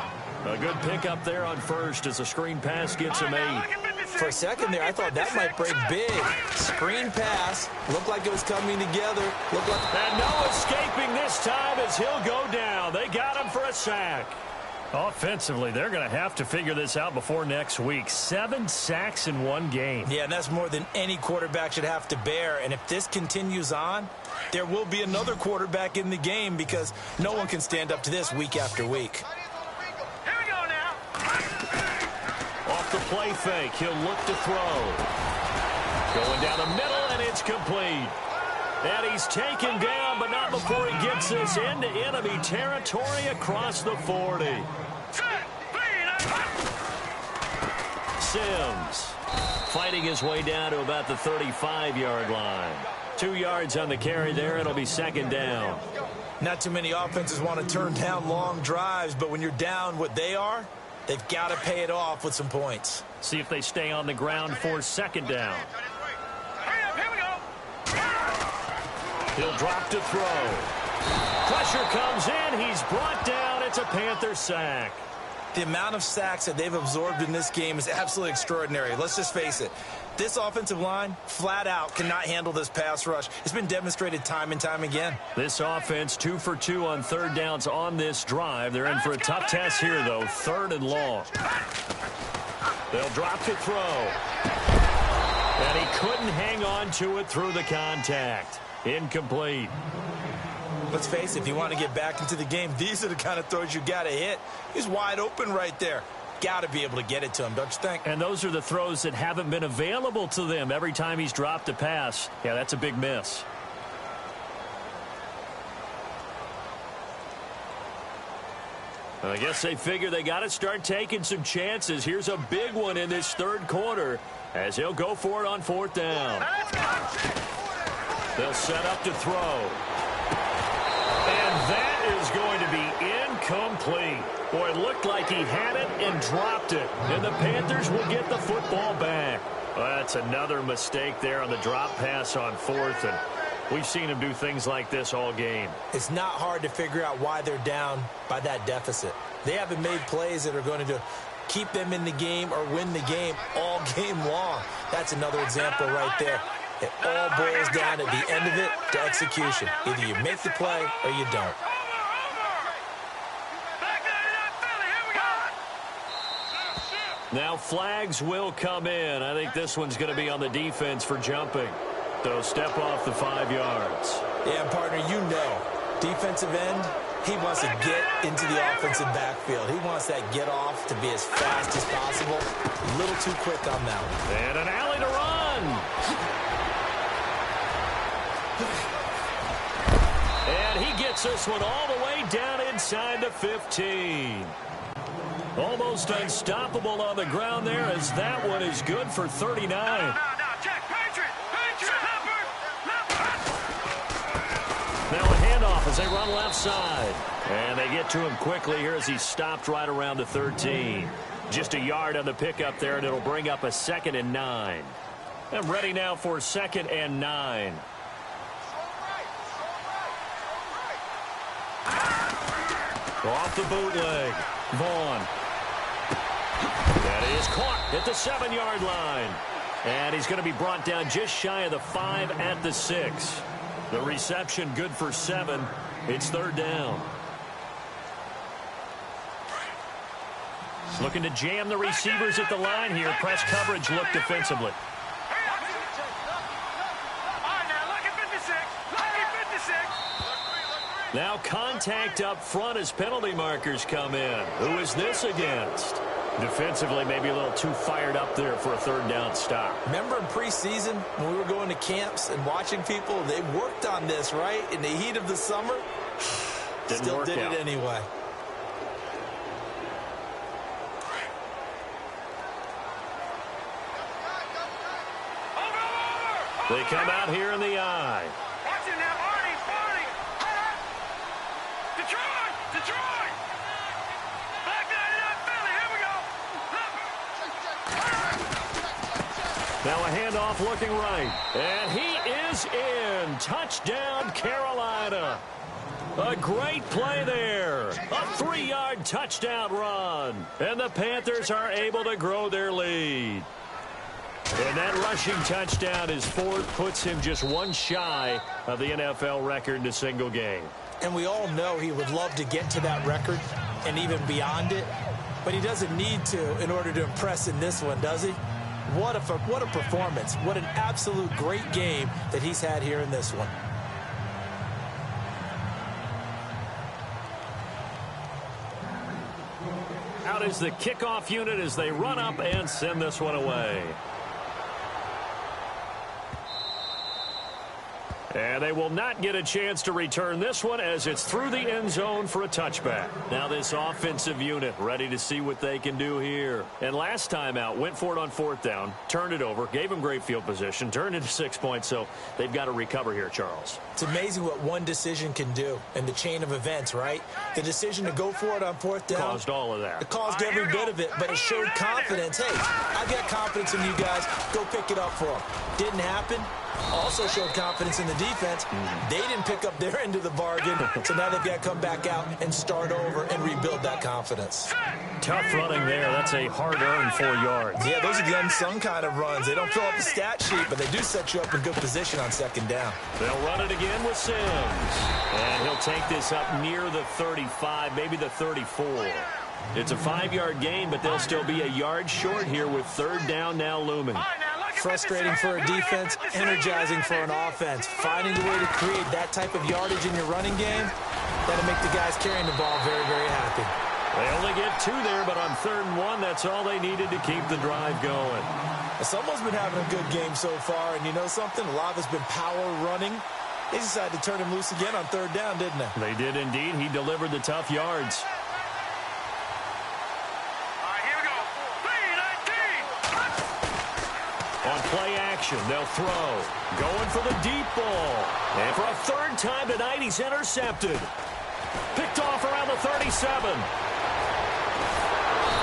Speaker 1: A good pickup there on first as the screen pass gets him 8.
Speaker 2: For a second there, I thought that might break big. Screen pass. Looked like it was coming together. Looked like...
Speaker 1: And no escaping this time as he'll go down. They got him for a sack. Offensively, they're going to have to figure this out before next week. 7 sacks in one game.
Speaker 2: Yeah, and that's more than any quarterback should have to bear. And if this continues on, there will be another quarterback in the game because no one can stand up to this week after week.
Speaker 3: Here we go now.
Speaker 1: Off the play fake, he'll look to throw. Going down the middle, and it's complete. And he's taken down, but not before he gets this into enemy territory across the 40. Sims fighting his way down to about the 35-yard line. 2 yards on the carry there. It'll be second down.
Speaker 2: Not too many offenses want to turn down long drives, but when you're down what they are, they've got to pay it off with some points.
Speaker 1: See if they stay on the ground for second down.
Speaker 3: Here we go.
Speaker 1: He'll drop to throw. Pressure comes in. He's brought down. It's a Panther sack.
Speaker 2: The amount of sacks that they've absorbed in this game is absolutely extraordinary. Let's just face it. This offensive line, flat out, cannot handle this pass rush. It's been demonstrated time and time again.
Speaker 1: This offense 2 for 2 on third downs on this drive. They're in for a tough test here, though. 3rd and long. They'll drop to throw. And he couldn't hang on to it through the contact. Incomplete.
Speaker 2: Let's face it, if you want to get back into the game, these are the kind of throws you got to hit. He's wide open right there. Got to be able to get it to him, don't you think?
Speaker 1: And those are the throws that haven't been available to them every time he's dropped a pass. Yeah, that's a big miss. I guess they figure they got to start taking some chances. Here's a big one in this 3rd quarter as he'll go for it on 4th down. They'll set up to throw. And that is going to be incomplete. Boy, it looked like he had it and dropped it. And the Panthers will get the football back. Well, that's another mistake there on the drop pass on 4th. And we've seen him do things like this all game.
Speaker 2: It's not hard to figure out why they're down by that deficit. They haven't made plays that are going to keep them in the game or win the game all game long. That's another example right there. It all boils down at the end of it to execution. Either you make the play or you don't.
Speaker 1: Now flags will come in. I think this one's going to be on the defense for jumping. They'll step off the 5 yards.
Speaker 2: Yeah, partner, you know, defensive end, he wants to get into the offensive backfield. He wants that get off to be as fast as possible. A little too quick on that one.
Speaker 1: And an alley to run. And he gets this one all the way down inside the 15. Almost unstoppable on the ground there as that one is good for 39. handoff as they run left side. And they get to him quickly here as he stopped right around the 13. Just a yard on the pickup there, and it'll bring up a 2nd and 9. And ready now for 2nd and 9. Off the bootleg. Vaughn. That is caught at the 7-yard line. And he's going to be brought down just shy of the 5 at the 6. The reception good for 7. It's 3rd down. Looking to jam the receivers at the line here. Press coverage look defensively. Now contact up front as penalty markers come in. Who is this against? Defensively, maybe a little too fired up there for a 3rd down stop.
Speaker 2: Remember in preseason when we were going to camps and watching people, they worked on this, right? In the heat of the summer, still did it anyway.
Speaker 1: They come out here in the eye.
Speaker 3: Watch it now, Barney. Detroit. Black 99 Philly, here we go.
Speaker 1: Now a handoff looking right. And he is in. Touchdown, Carolina. A great play there. A 3-yard touchdown run. And the Panthers are able to grow their lead. And that rushing touchdown is 4th, puts him just one shy of the NFL record in a single game.
Speaker 2: And we all know he would love to get to that record and even beyond it, but he doesn't need to in order to impress in this one, does he? What a performance. What an absolute great game that he's had here in this one.
Speaker 1: Out is the kickoff unit as they run up and send this one away. And they will not get a chance to return this one as it's through the end zone for a touchback. Now this offensive unit ready to see what they can do here. And last time out, went for it on 4th down, turned it over, gave them great field position, turned it to 6 points, so they've got to recover here, Charles.
Speaker 2: It's amazing what one decision can do in the chain of events, right? The decision to go for it on 4th down.
Speaker 1: Caused all of that.
Speaker 2: It caused every bit of it, but it showed confidence. Hey, I've got confidence in you guys. Go pick it up for them. Didn't happen. Also showed confidence in the defense. They didn't pick up their end of the bargain, so now they've got to come back out and start over and rebuild that confidence.
Speaker 1: Tough running there. That's a hard-earned 4 yards.
Speaker 2: Yeah, those are the unsung kind of runs. They don't fill up the stat sheet, but they do set you up in good position on 2nd down.
Speaker 1: They'll run it again with Sims. And he'll take this up near the 35, maybe the 34. It's a 5-yard gain, but they'll still be a yard short here with 3rd down now looming.
Speaker 2: Frustrating for a defense, energizing for an offense. Finding a way to create that type of yardage in your running game, that'll make the guys carrying the ball very, very happy.
Speaker 1: They only get 2 there, but on 3rd and 1, that's all they needed to keep the drive going.
Speaker 2: Someone's been having a good game so far, and you know something? A lot of it's been power running. They decided to turn him loose again on 3rd down, didn't they?
Speaker 1: They did indeed. He delivered the tough yards. On play action, they'll throw. Going for the deep ball. And for a 3rd time tonight, he's intercepted. Picked off around the 37.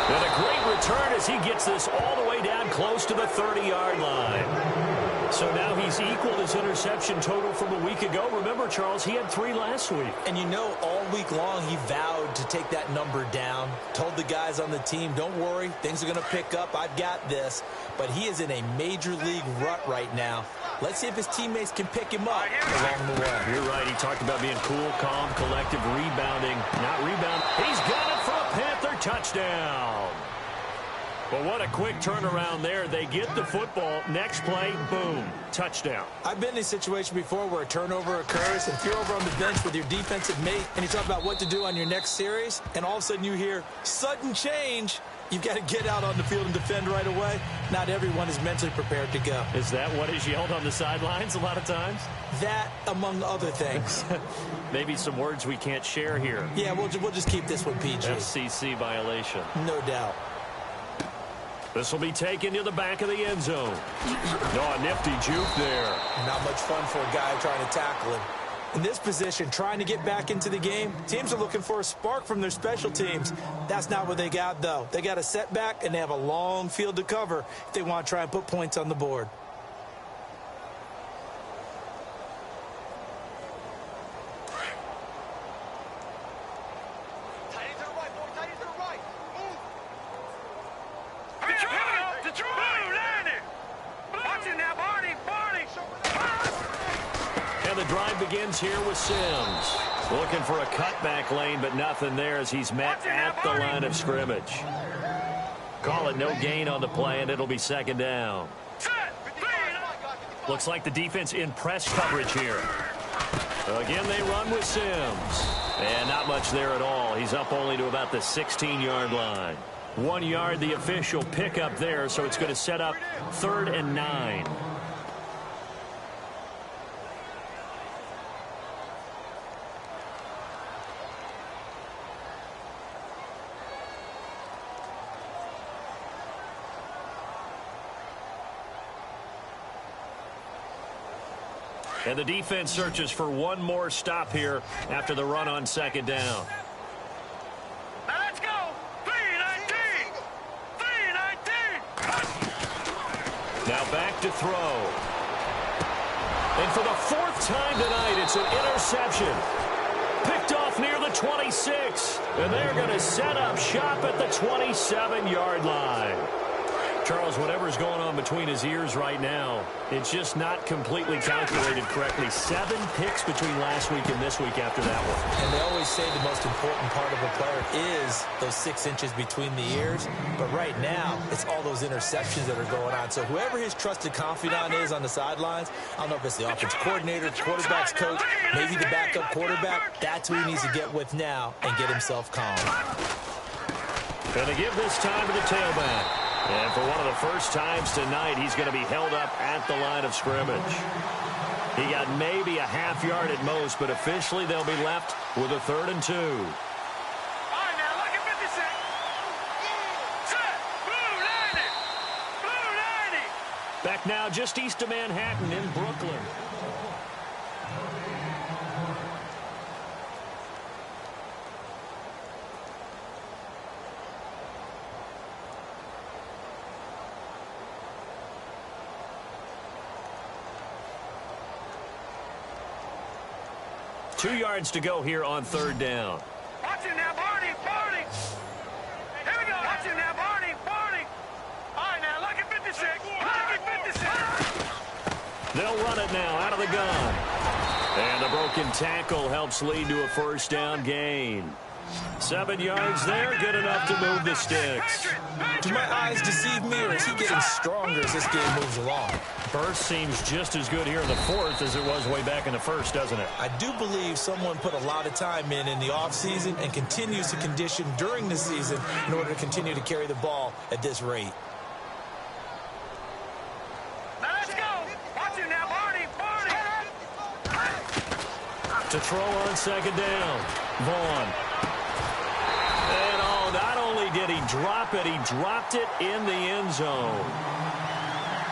Speaker 1: And a great return as he gets this all the way down close to the 30-yard line. So now he's equaled his interception total from a week ago. Remember, Charles, he had 3 last week.
Speaker 2: And you know, all week long he vowed to take that number down. Told the guys on the team, don't worry, things are going to pick up. I've got this. But he is in a major league rut right now. Let's see if his teammates can pick him up along the way.
Speaker 1: You're right. He talked about being cool, calm, collective, rebounding. Not rebound. He's got it for a Panther touchdown. But what a quick turnaround there. They get the football. Next play, boom, touchdown.
Speaker 2: I've been in a situation before where a turnover occurs, and if you're over on the bench with your defensive mate and you talk about what to do on your next series, and all of a sudden you hear sudden change, you've got to get out on the field and defend right away. Not everyone is mentally prepared to go.
Speaker 1: Is that what is yelled on the sidelines a lot of times?
Speaker 2: That, among other things.
Speaker 1: Maybe some words we can't share here.
Speaker 2: Yeah, we'll just keep this one PG.
Speaker 1: FCC violation.
Speaker 2: No doubt.
Speaker 1: This will be taken to the back of the end zone. No, a nifty juke there.
Speaker 2: Not much fun for a guy trying to tackle him. In this position, trying to get back into the game, teams are looking for a spark from their special teams. That's not what they got, though. They got a setback, and they have a long field to cover if they want to try and put points on the board.
Speaker 1: The drive begins here with Sims. Looking for a cutback lane, but nothing there as he's met at the line of scrimmage. Call it no gain on the play, and it'll be second down. Looks like the defense in press coverage here. Again, they run with Sims. And not much there at all. He's up only to about the 16-yard line. 1 yard, the official pickup there, so it's going to set up 3rd and 9. And the defense searches for one more stop here after the run on second down.
Speaker 3: Now let's go. 3-19. 3-19.
Speaker 1: Now back to throw. And for the 4th time tonight, it's an interception. Picked off near the 26. And they're going to set up shop at the 27-yard line. Charles, whatever's going on between his ears right now, it's just not completely calculated correctly. 7 picks between last week and this week after that one.
Speaker 2: And they always say the most important part of a player is those 6 inches between the ears. But right now, it's all those interceptions that are going on. So whoever his trusted confidant is on the sidelines, I don't know if it's the offense coordinator, quarterback's coach, maybe the backup quarterback, that's who he needs to get with now and get himself calm.
Speaker 1: Going to give this time to the tailback. And for one of the first times tonight, he's going to be held up at the line of scrimmage. He got maybe a half yard at most, but officially they'll be left with a 3rd and 2.
Speaker 3: All right, now look at 56. Set. Blue 90. Blue 90.
Speaker 1: Back now just east of Manhattan in Brooklyn. Two yards to go here on 3rd down.
Speaker 3: Watch it now, Barney, Barney. Here we go. Watch it now, Barney, Barney. All right, now look at 56. Look at 56.
Speaker 1: They'll run it now out of the gun. And the broken tackle helps lead to a 1st down gain. 7 yards there, good enough to move the sticks.
Speaker 2: Do my eyes deceive me, or is he getting stronger as this game moves along?
Speaker 1: Burst seems just as good here in the 4th as it was way back in the 1st, doesn't it?
Speaker 2: I do believe someone put a lot of time in the offseason and continues to condition during the season in order to continue to carry the ball at this rate.
Speaker 3: Now let's go. Watch it now, Barney, Barney.
Speaker 1: To throw on 2nd down. Vaughn. And not only did he drop it, he dropped it in the end zone.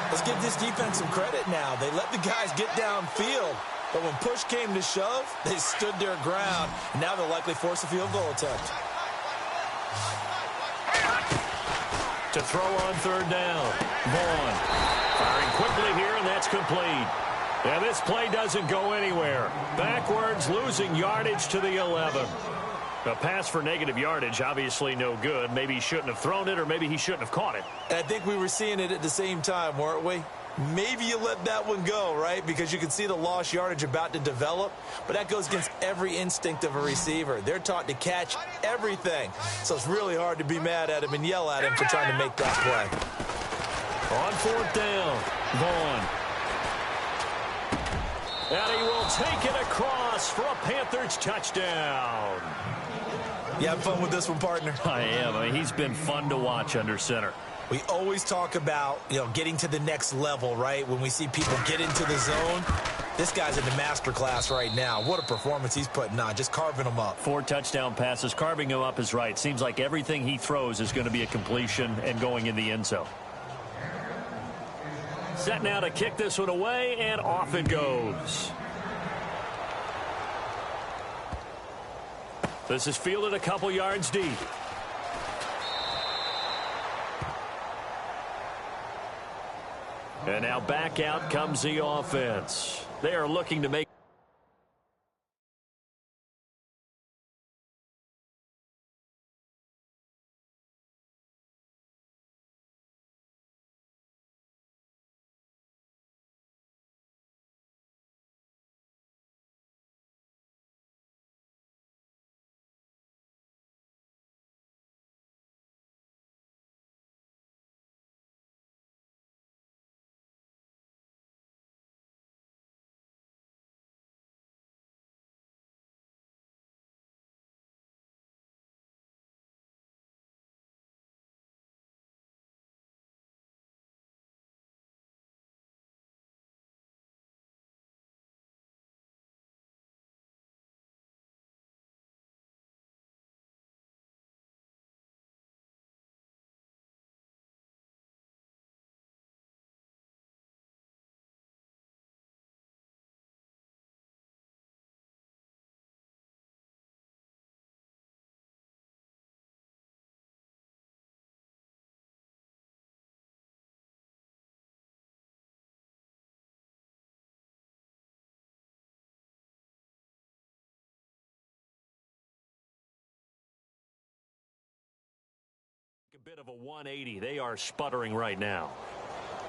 Speaker 2: Let's give this defense some credit now. They let the guys get downfield. But when push came to shove, they stood their ground. And now they'll likely force a field goal attempt.
Speaker 1: To throw on 3rd down. Vaughn firing quickly here, and that's complete. And this play doesn't go anywhere. Backwards, losing yardage to the 11. A pass for negative yardage, obviously no good. Maybe he shouldn't have thrown it, or maybe he shouldn't have caught it.
Speaker 2: And I think we were seeing it at the same time, weren't we? Maybe you let that one go, right? Because you can see the lost yardage about to develop. But that goes against every instinct of a receiver. They're taught to catch everything. So it's really hard to be mad at him and yell at him for trying to make that play.
Speaker 1: On 4th down, Vaughn. And he will take it across for a Panthers touchdown.
Speaker 2: You having fun with this one, partner?
Speaker 1: I am. I mean, he's been fun to watch under center.
Speaker 2: We always talk about, getting to the next level, right? When we see people get into the zone, this guy's in the master class right now. What a performance he's putting on, just carving them up.
Speaker 1: 4 touchdown passes. Carving him up is right. Seems like everything he throws is going to be a completion and going in the end zone. Set now to kick this one away, and off it goes. This is fielded a couple yards deep. And now back out comes the offense. They are looking to make a bit of a 180. They are sputtering right now.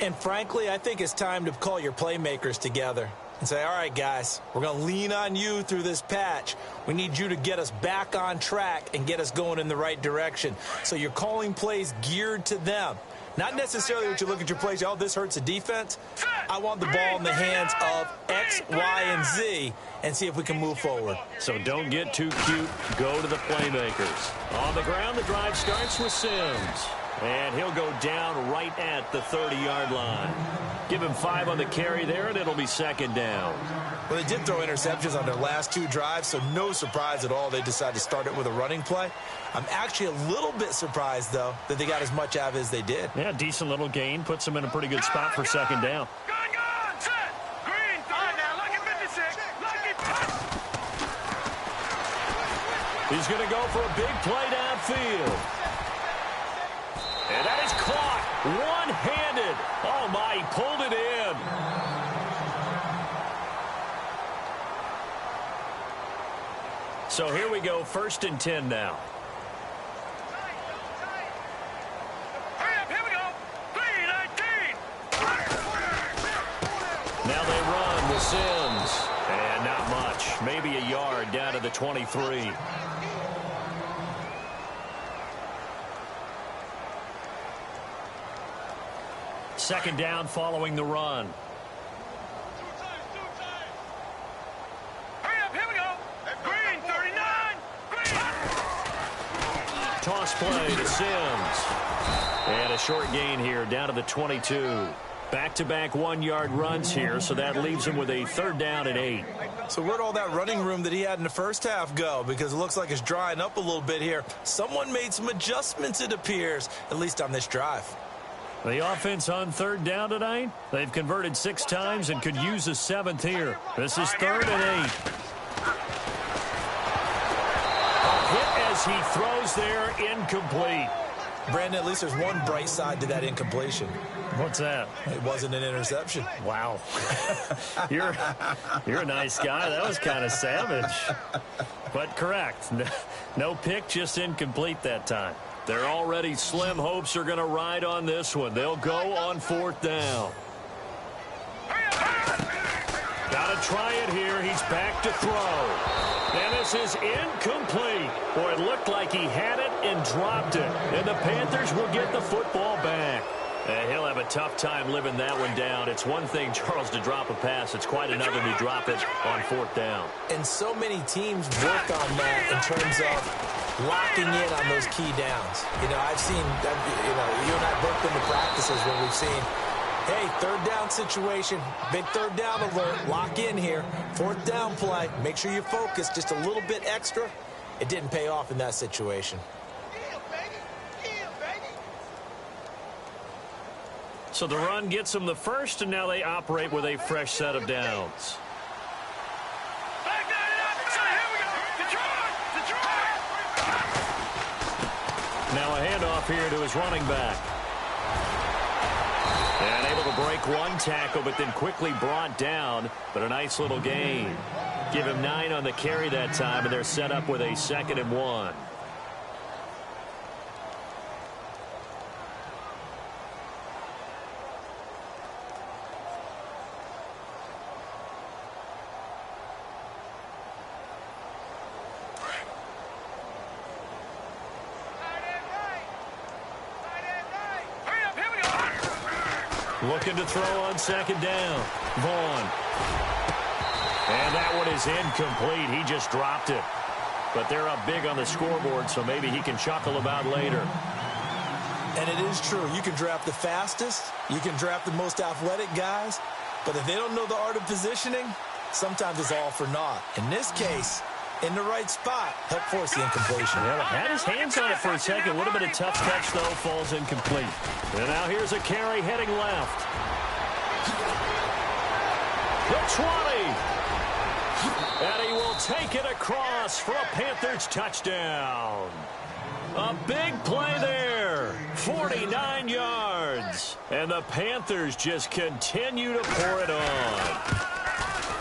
Speaker 2: And frankly, I think it's time to call your playmakers together and say, all right, guys, we're going to lean on you through this patch. We need you to get us back on track and get us going in the right direction. So you're calling plays geared to them. Not necessarily what you look at your plays, oh, this hurts the defense. I want the ball in the hands of X, Y, and Z and see if we can move forward.
Speaker 1: So don't get too cute. Go to the playmakers. On the ground, the drive starts with Sims. And he'll go down right at the 30-yard line. Give him 5 on the carry there, and it'll be second down.
Speaker 2: Well, they did throw interceptions on their last 2 drives, so no surprise at all they decided to start it with a running play. I'm actually a little bit surprised, though, that they got as much out of it as they did.
Speaker 1: Yeah, decent little gain. Puts them in a pretty good spot for second down.
Speaker 3: Set. Green. All right, now, lucky 56. Lucky.
Speaker 1: He's going to go for a big play downfield. And that is caught one-handed. Oh, my, he pulled it in. So here we go, 1st and 10 now.
Speaker 3: Hurry up, here we go. 3-19.
Speaker 1: Now they run with Sims. And not much. Maybe a yard down to the 23. Second down following the run.
Speaker 3: Hurry up, here we go. Green, 39. Green.
Speaker 1: Toss play to Sims. And a short gain here down to the 22. Back-to-back 1-yard runs here, so that leaves him with a 3rd down and 8.
Speaker 2: So where'd all that running room that he had in the first half go? Because it looks like it's drying up a little bit here. Someone made some adjustments, it appears, at least on this drive.
Speaker 1: The offense on 3rd down tonight, they've converted 6 times and could use a 7th here. This is 3rd and 8. A hit as he throws there, incomplete.
Speaker 2: Brandon, at least there's one bright side to that incompletion.
Speaker 1: What's that?
Speaker 2: It wasn't an interception.
Speaker 1: Wow. You're a nice guy. That was kind of savage. But correct. No pick, just incomplete that time. They're already slim hopes are going to ride on this one. They'll go on 4th down. Got to try it here. He's back to throw. And this is incomplete. Boy, it looked like he had it and dropped it. And the Panthers will get the football back. And he'll have a tough time living that one down. It's one thing, Charles, to drop a pass. It's quite another to drop it on 4th down.
Speaker 2: And so many teams work on that in terms of locking in on those key downs. You know, I've seen, you and I both been to practices where we've seen, hey, 3rd down situation, big 3rd down alert, lock in here, 4th down play, make sure you focus just a little bit extra. It didn't pay off in that situation.
Speaker 1: So the run gets them the first, and now they operate with a fresh set of downs.
Speaker 3: Back 99. So here we go. Detroit.
Speaker 1: Now a handoff here to his running back. And able to break one tackle, but then quickly brought down. But a nice little gain. Give him 9 on the carry that time, and they're set up with a 2nd and 1. Looking to throw on 2nd down. Vaughn. And that one is incomplete. He just dropped it. But they're up big on the scoreboard, so maybe he can chuckle about later.
Speaker 2: And it is true. You can draft the fastest. You can draft the most athletic guys. But if they don't know the art of positioning, sometimes it's all for naught. In this case, in the right spot, help force the incompletion.
Speaker 1: Yeah, had his hands on it for a second. Would have been a tough catch, though. Falls incomplete. And now here's a carry heading left. The 20. And he will take it across for a Panthers touchdown. A big play there. 49 yards. And the Panthers just continue to pour it on.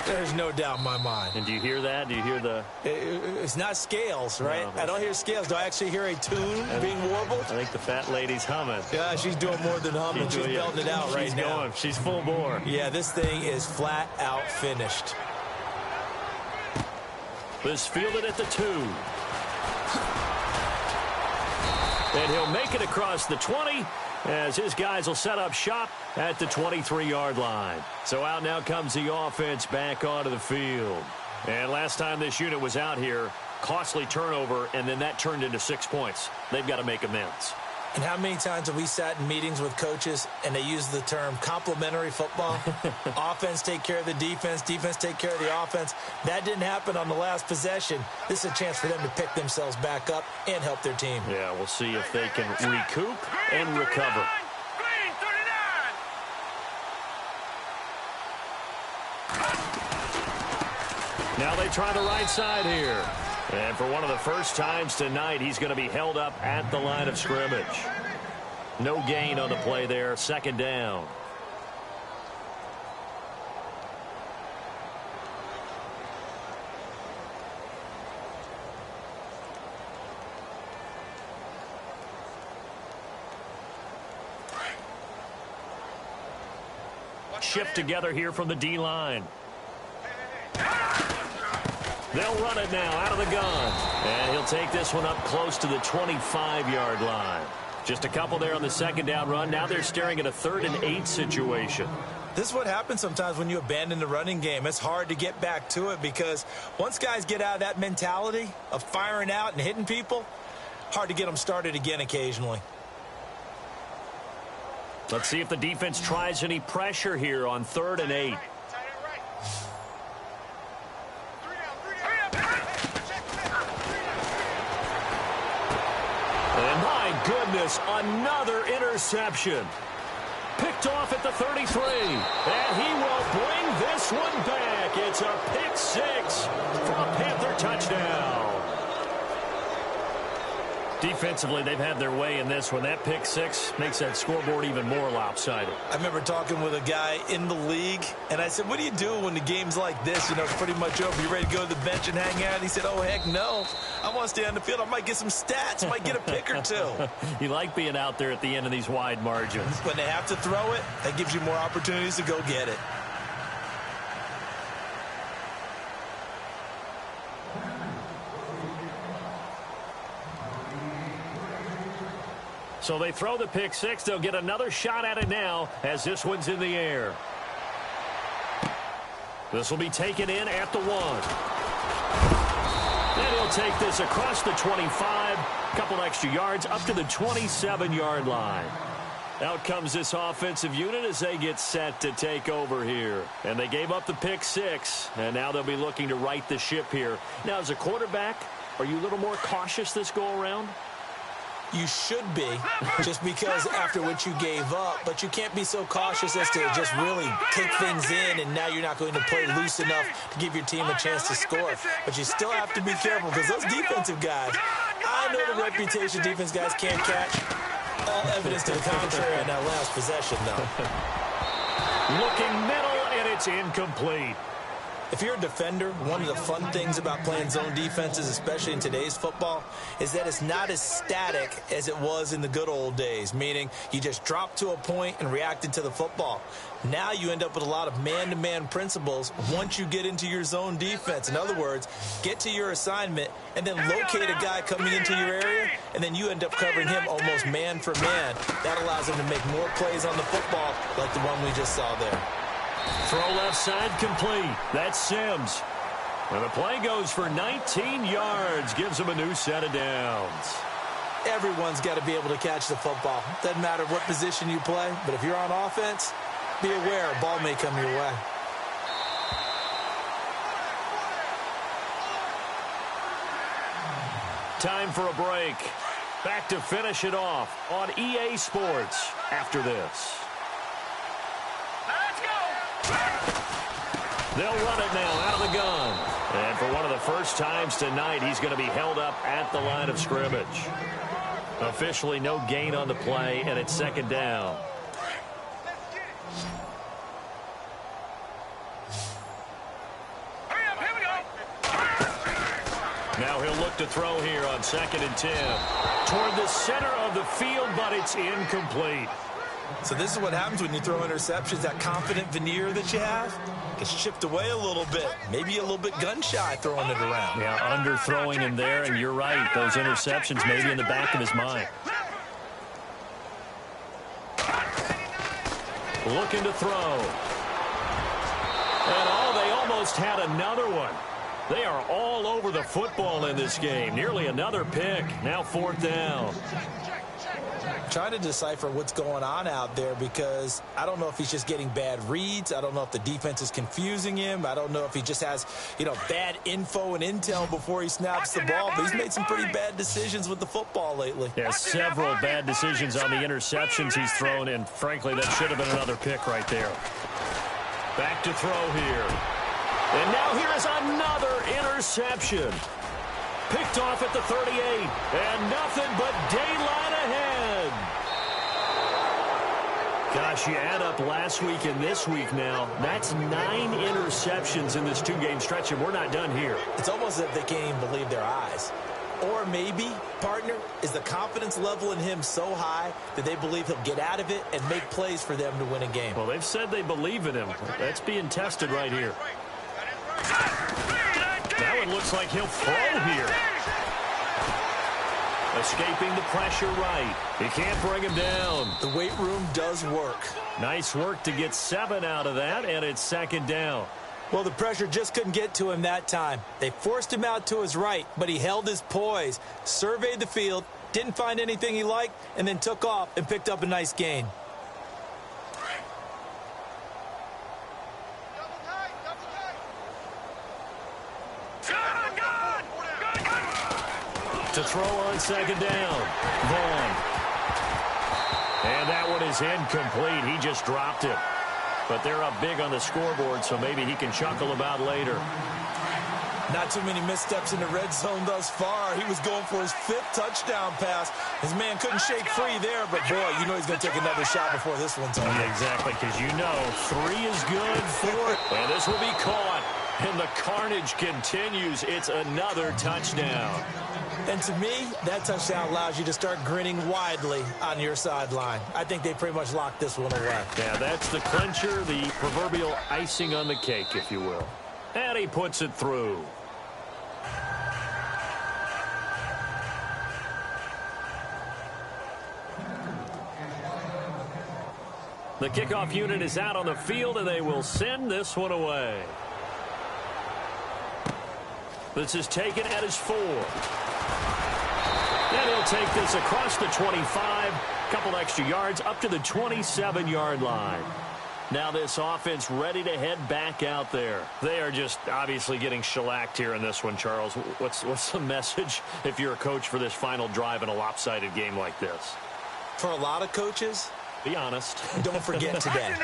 Speaker 2: There's no doubt in my mind.
Speaker 1: And do you hear that? Do you hear the...
Speaker 2: It's not scales, right? No, I don't hear scales. Do I actually hear a tune being warbled?
Speaker 1: I think the fat lady's humming.
Speaker 2: Yeah, she's doing more than humming. She's belting it out right now.
Speaker 1: Going. She's full bore.
Speaker 2: Yeah, this thing is flat out finished.
Speaker 1: This fielded at the 2. And he'll make it across the 20 as his guys will set up shop at the 23-yard line. So out now comes the offense back onto the field. And last time this unit was out here, costly turnover, and then that turned into 6 points. They've got to make amends.
Speaker 2: And how many times have we sat in meetings with coaches and they use the term complementary football? Offense take care of the defense, defense take care of the offense. That didn't happen on the last possession. This is a chance for them to pick themselves back up and help their team.
Speaker 1: Yeah, we'll see if they can recoup and recover. Now they try the right side here. And for one of the first times tonight, he's going to be held up at the line of scrimmage. No gain on the play there. 2nd down. Shift together here from the D-line. They'll run it now out of the gun. And he'll take this one up close to the 25-yard line. Just a couple there on the 2nd down run. Now they're staring at a 3rd and 8 situation.
Speaker 2: This is what happens sometimes when you abandon the running game. It's hard to get back to it because once guys get out of that mentality of firing out and hitting people, hard to get them started again occasionally.
Speaker 1: Let's see if the defense tries any pressure here on 3rd and 8. And my goodness, another interception. Picked off at the 33. And he will bring this one back. It's a pick 6 for a Panther touchdown. Defensively, they've had their way in this one. That pick 6 makes that scoreboard even more lopsided.
Speaker 2: I remember talking with a guy in the league, and I said, what do you do when the game's like this? You know, it's pretty much over. You ready to go to the bench and hang out? And he said, oh, heck no. I want to stay on the field. I might get some stats. I might get a pick or two.
Speaker 1: You like being out there at the end of these wide margins.
Speaker 2: When they have to throw it, that gives you more opportunities to go get it.
Speaker 1: So they throw the pick 6. They'll get another shot at it now as this one's in the air. This will be taken in at the 1. And he'll take this across the 25. A couple extra yards up to the 27-yard line. Out comes this offensive unit as they get set to take over here. And they gave up the pick 6. And now they'll be looking to right the ship here. Now, as a quarterback, are you a little more cautious this go-around?
Speaker 2: You should be, just because after what you gave up, but you can't be so cautious as to just really take things in, and now you're not going to play loose enough to give your team a chance to score. But you still have to be careful, because those defensive guys, I know the reputation defense guys can't catch. All evidence to the contrary in that last possession, though.
Speaker 1: Looking middle, and it's incomplete.
Speaker 2: If you're a defender, one of the fun things about playing zone defenses, especially in today's football, is that it's not as static as it was in the good old days, meaning you just drop to a point and reacted to the football. Now you end up with a lot of man-to-man principles once you get into your zone defense. In other words, get to your assignment and then locate a guy coming into your area, and then you end up covering him almost man for man. That allows him to make more plays on the football like the one we just saw there.
Speaker 1: Throw left side complete. That's Sims. And the play goes for 19 yards. Gives him a new set of downs.
Speaker 2: Everyone's got to be able to catch the football. Doesn't matter what position you play, but if you're on offense, be aware a ball may come your way.
Speaker 1: Time for a break. Back to finish it off on EA Sports after this. They'll run it now out of the gun. And for one of the first times tonight, he's going to be held up at the line of scrimmage. Officially no gain on the play, and it's second down. Now he'll look to throw here on 2nd and 10. Toward the center of the field, but it's incomplete.
Speaker 2: So this is what happens when you throw interceptions. That confident veneer that you have gets chipped away a little bit. Maybe a little bit gun-shy throwing it around.
Speaker 1: Yeah, underthrowing him there, and you're right. Those interceptions maybe in the back of his mind. Looking to throw. And they almost had another one. They are all over the football in this game. Nearly another pick. Now 4th down.
Speaker 2: Trying to decipher what's going on out there, because I don't know if he's just getting bad reads. I don't know if the defense is confusing him. I don't know if he just has, bad info and intel before he snaps the ball. But he's made some pretty bad decisions with the football lately.
Speaker 1: Yeah, several bad decisions on the interceptions he's thrown, and frankly, that should have been another pick right there. Back to throw here. And now here is another interception. Picked off at the 38, and nothing but daylight ahead. Gosh, you add up last week and this week now, that's 9 interceptions in this 2-game stretch, and we're not done here.
Speaker 2: It's almost as if they can't even believe their eyes. Or maybe, partner, is the confidence level in him so high that they believe he'll get out of it and make plays for them to win a game.
Speaker 1: Well, they've said they believe in him. That's being tested right here. Now it looks like he'll throw here. Escaping the pressure right. He can't bring him down.
Speaker 2: The weight room does work.
Speaker 1: Nice work to get 7 out of that, and it's 2nd down.
Speaker 2: Well, the pressure just couldn't get to him that time. They forced him out to his right, but he held his poise, surveyed the field, didn't find anything he liked, and then took off and picked up a nice gain.
Speaker 1: To throw on 2nd down. Vaughn. And that one is incomplete. He just dropped it. But they're up big on the scoreboard, so maybe he can chuckle about later.
Speaker 2: Not too many missteps in the red zone thus far. He was going for his 5th touchdown pass. His man couldn't shake free there, but boy, you know he's going to take another shot before this one's over.
Speaker 1: Yeah, exactly, because 3 is good for it. And this will be caught. And the carnage continues. It's another touchdown.
Speaker 2: And to me, that touchdown allows you to start grinning widely on your sideline. I think they pretty much locked this one away.
Speaker 1: Yeah, that's the clincher, the proverbial icing on the cake, if you will. And he puts it through. The kickoff unit is out on the field, and they will send this one away. This is taken at his 4. And he'll take this across the 25, couple extra yards up to the 27-yard line. Now this offense ready to head back out there. They are just obviously getting shellacked here in this one, Charles. What's the message if you're a coach for this final drive in a lopsided game like this?
Speaker 2: For a lot of coaches,
Speaker 1: be honest.
Speaker 2: Don't forget today.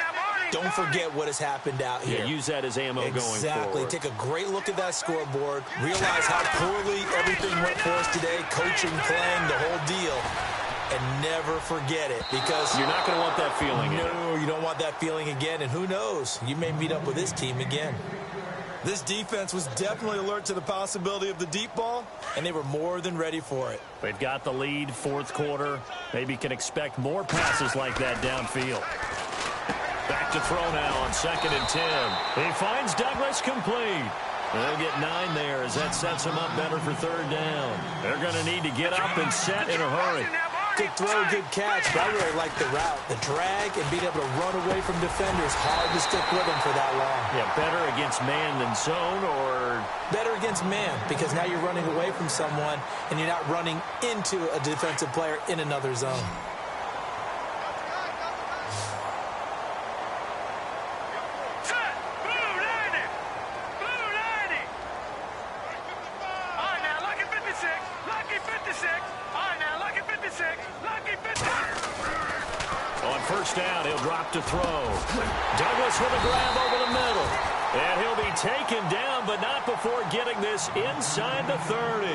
Speaker 2: Don't forget what has happened out here.
Speaker 1: Yeah, use that as ammo going forward.
Speaker 2: Exactly. Take a great look at that scoreboard. Realize how poorly everything went for us today. Coaching, playing, the whole deal. And never forget it, because
Speaker 1: you're not going to want that feeling.
Speaker 2: No, you don't want that feeling again. And who knows? You may meet up with this team again.
Speaker 5: This defense was definitely alert to the possibility of the deep ball, and they were more than ready for it.
Speaker 1: They've got the lead, fourth quarter. Maybe can expect more passes like that downfield. Back to throw now on 2nd and 10. He finds Douglas complete. They'll get 9 there as that sets him up better for 3rd down. They're going to need to get up and set in a hurry.
Speaker 2: Good throw, good catch, but I really like the route. The drag and being able to run away from defenders. Hard to stick with them for that long.
Speaker 1: Yeah, better against man than zone, or?
Speaker 2: Better against man, because now you're running away from someone and you're not running into a defensive player in another zone.
Speaker 1: First down, he'll drop to throw. Douglas with a grab over the middle. And he'll be taken down, but not before getting this inside the 30.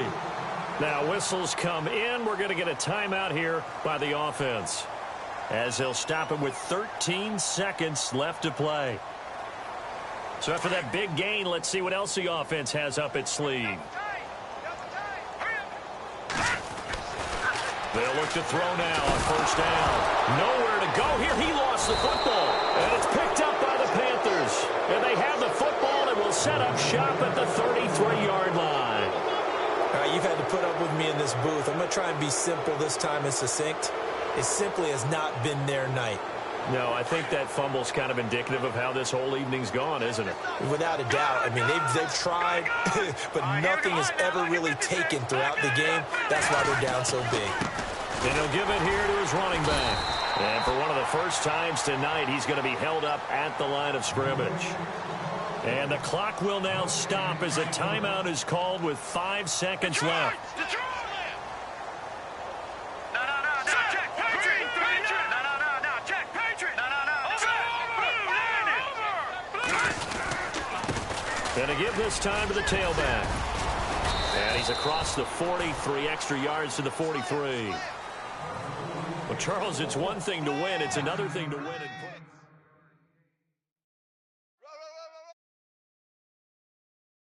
Speaker 1: Now whistles come in. We're going to get a timeout here by the offense, as he'll stop it with 13 seconds left to play. So after that big gain, let's see what else the offense has up its sleeve. They'll look to throw now on first down. Nowhere to go here. He lost the football. And it's picked up by the Panthers. And they have the football and will set up shop at the 33-yard line.
Speaker 2: All right, you've had to put up with me in this booth. I'm going to try and be simple this time and succinct. It simply has not been their night.
Speaker 1: No, I think that fumble's kind of indicative of how this whole evening's gone, isn't it?
Speaker 2: Without a doubt. I mean, they've tried, but nothing has ever really taken throughout the game. That's why they're down so big.
Speaker 1: And he'll give it here to his running back. And for one of the first times tonight, he's going to be held up at the line of scrimmage. And the clock will now stop as a timeout is called with 5 seconds left. And to give this time to the tailback. And he's across the 40, 3 extra yards to the 43. Well, Charles, it's one thing to win. It's another thing to win and put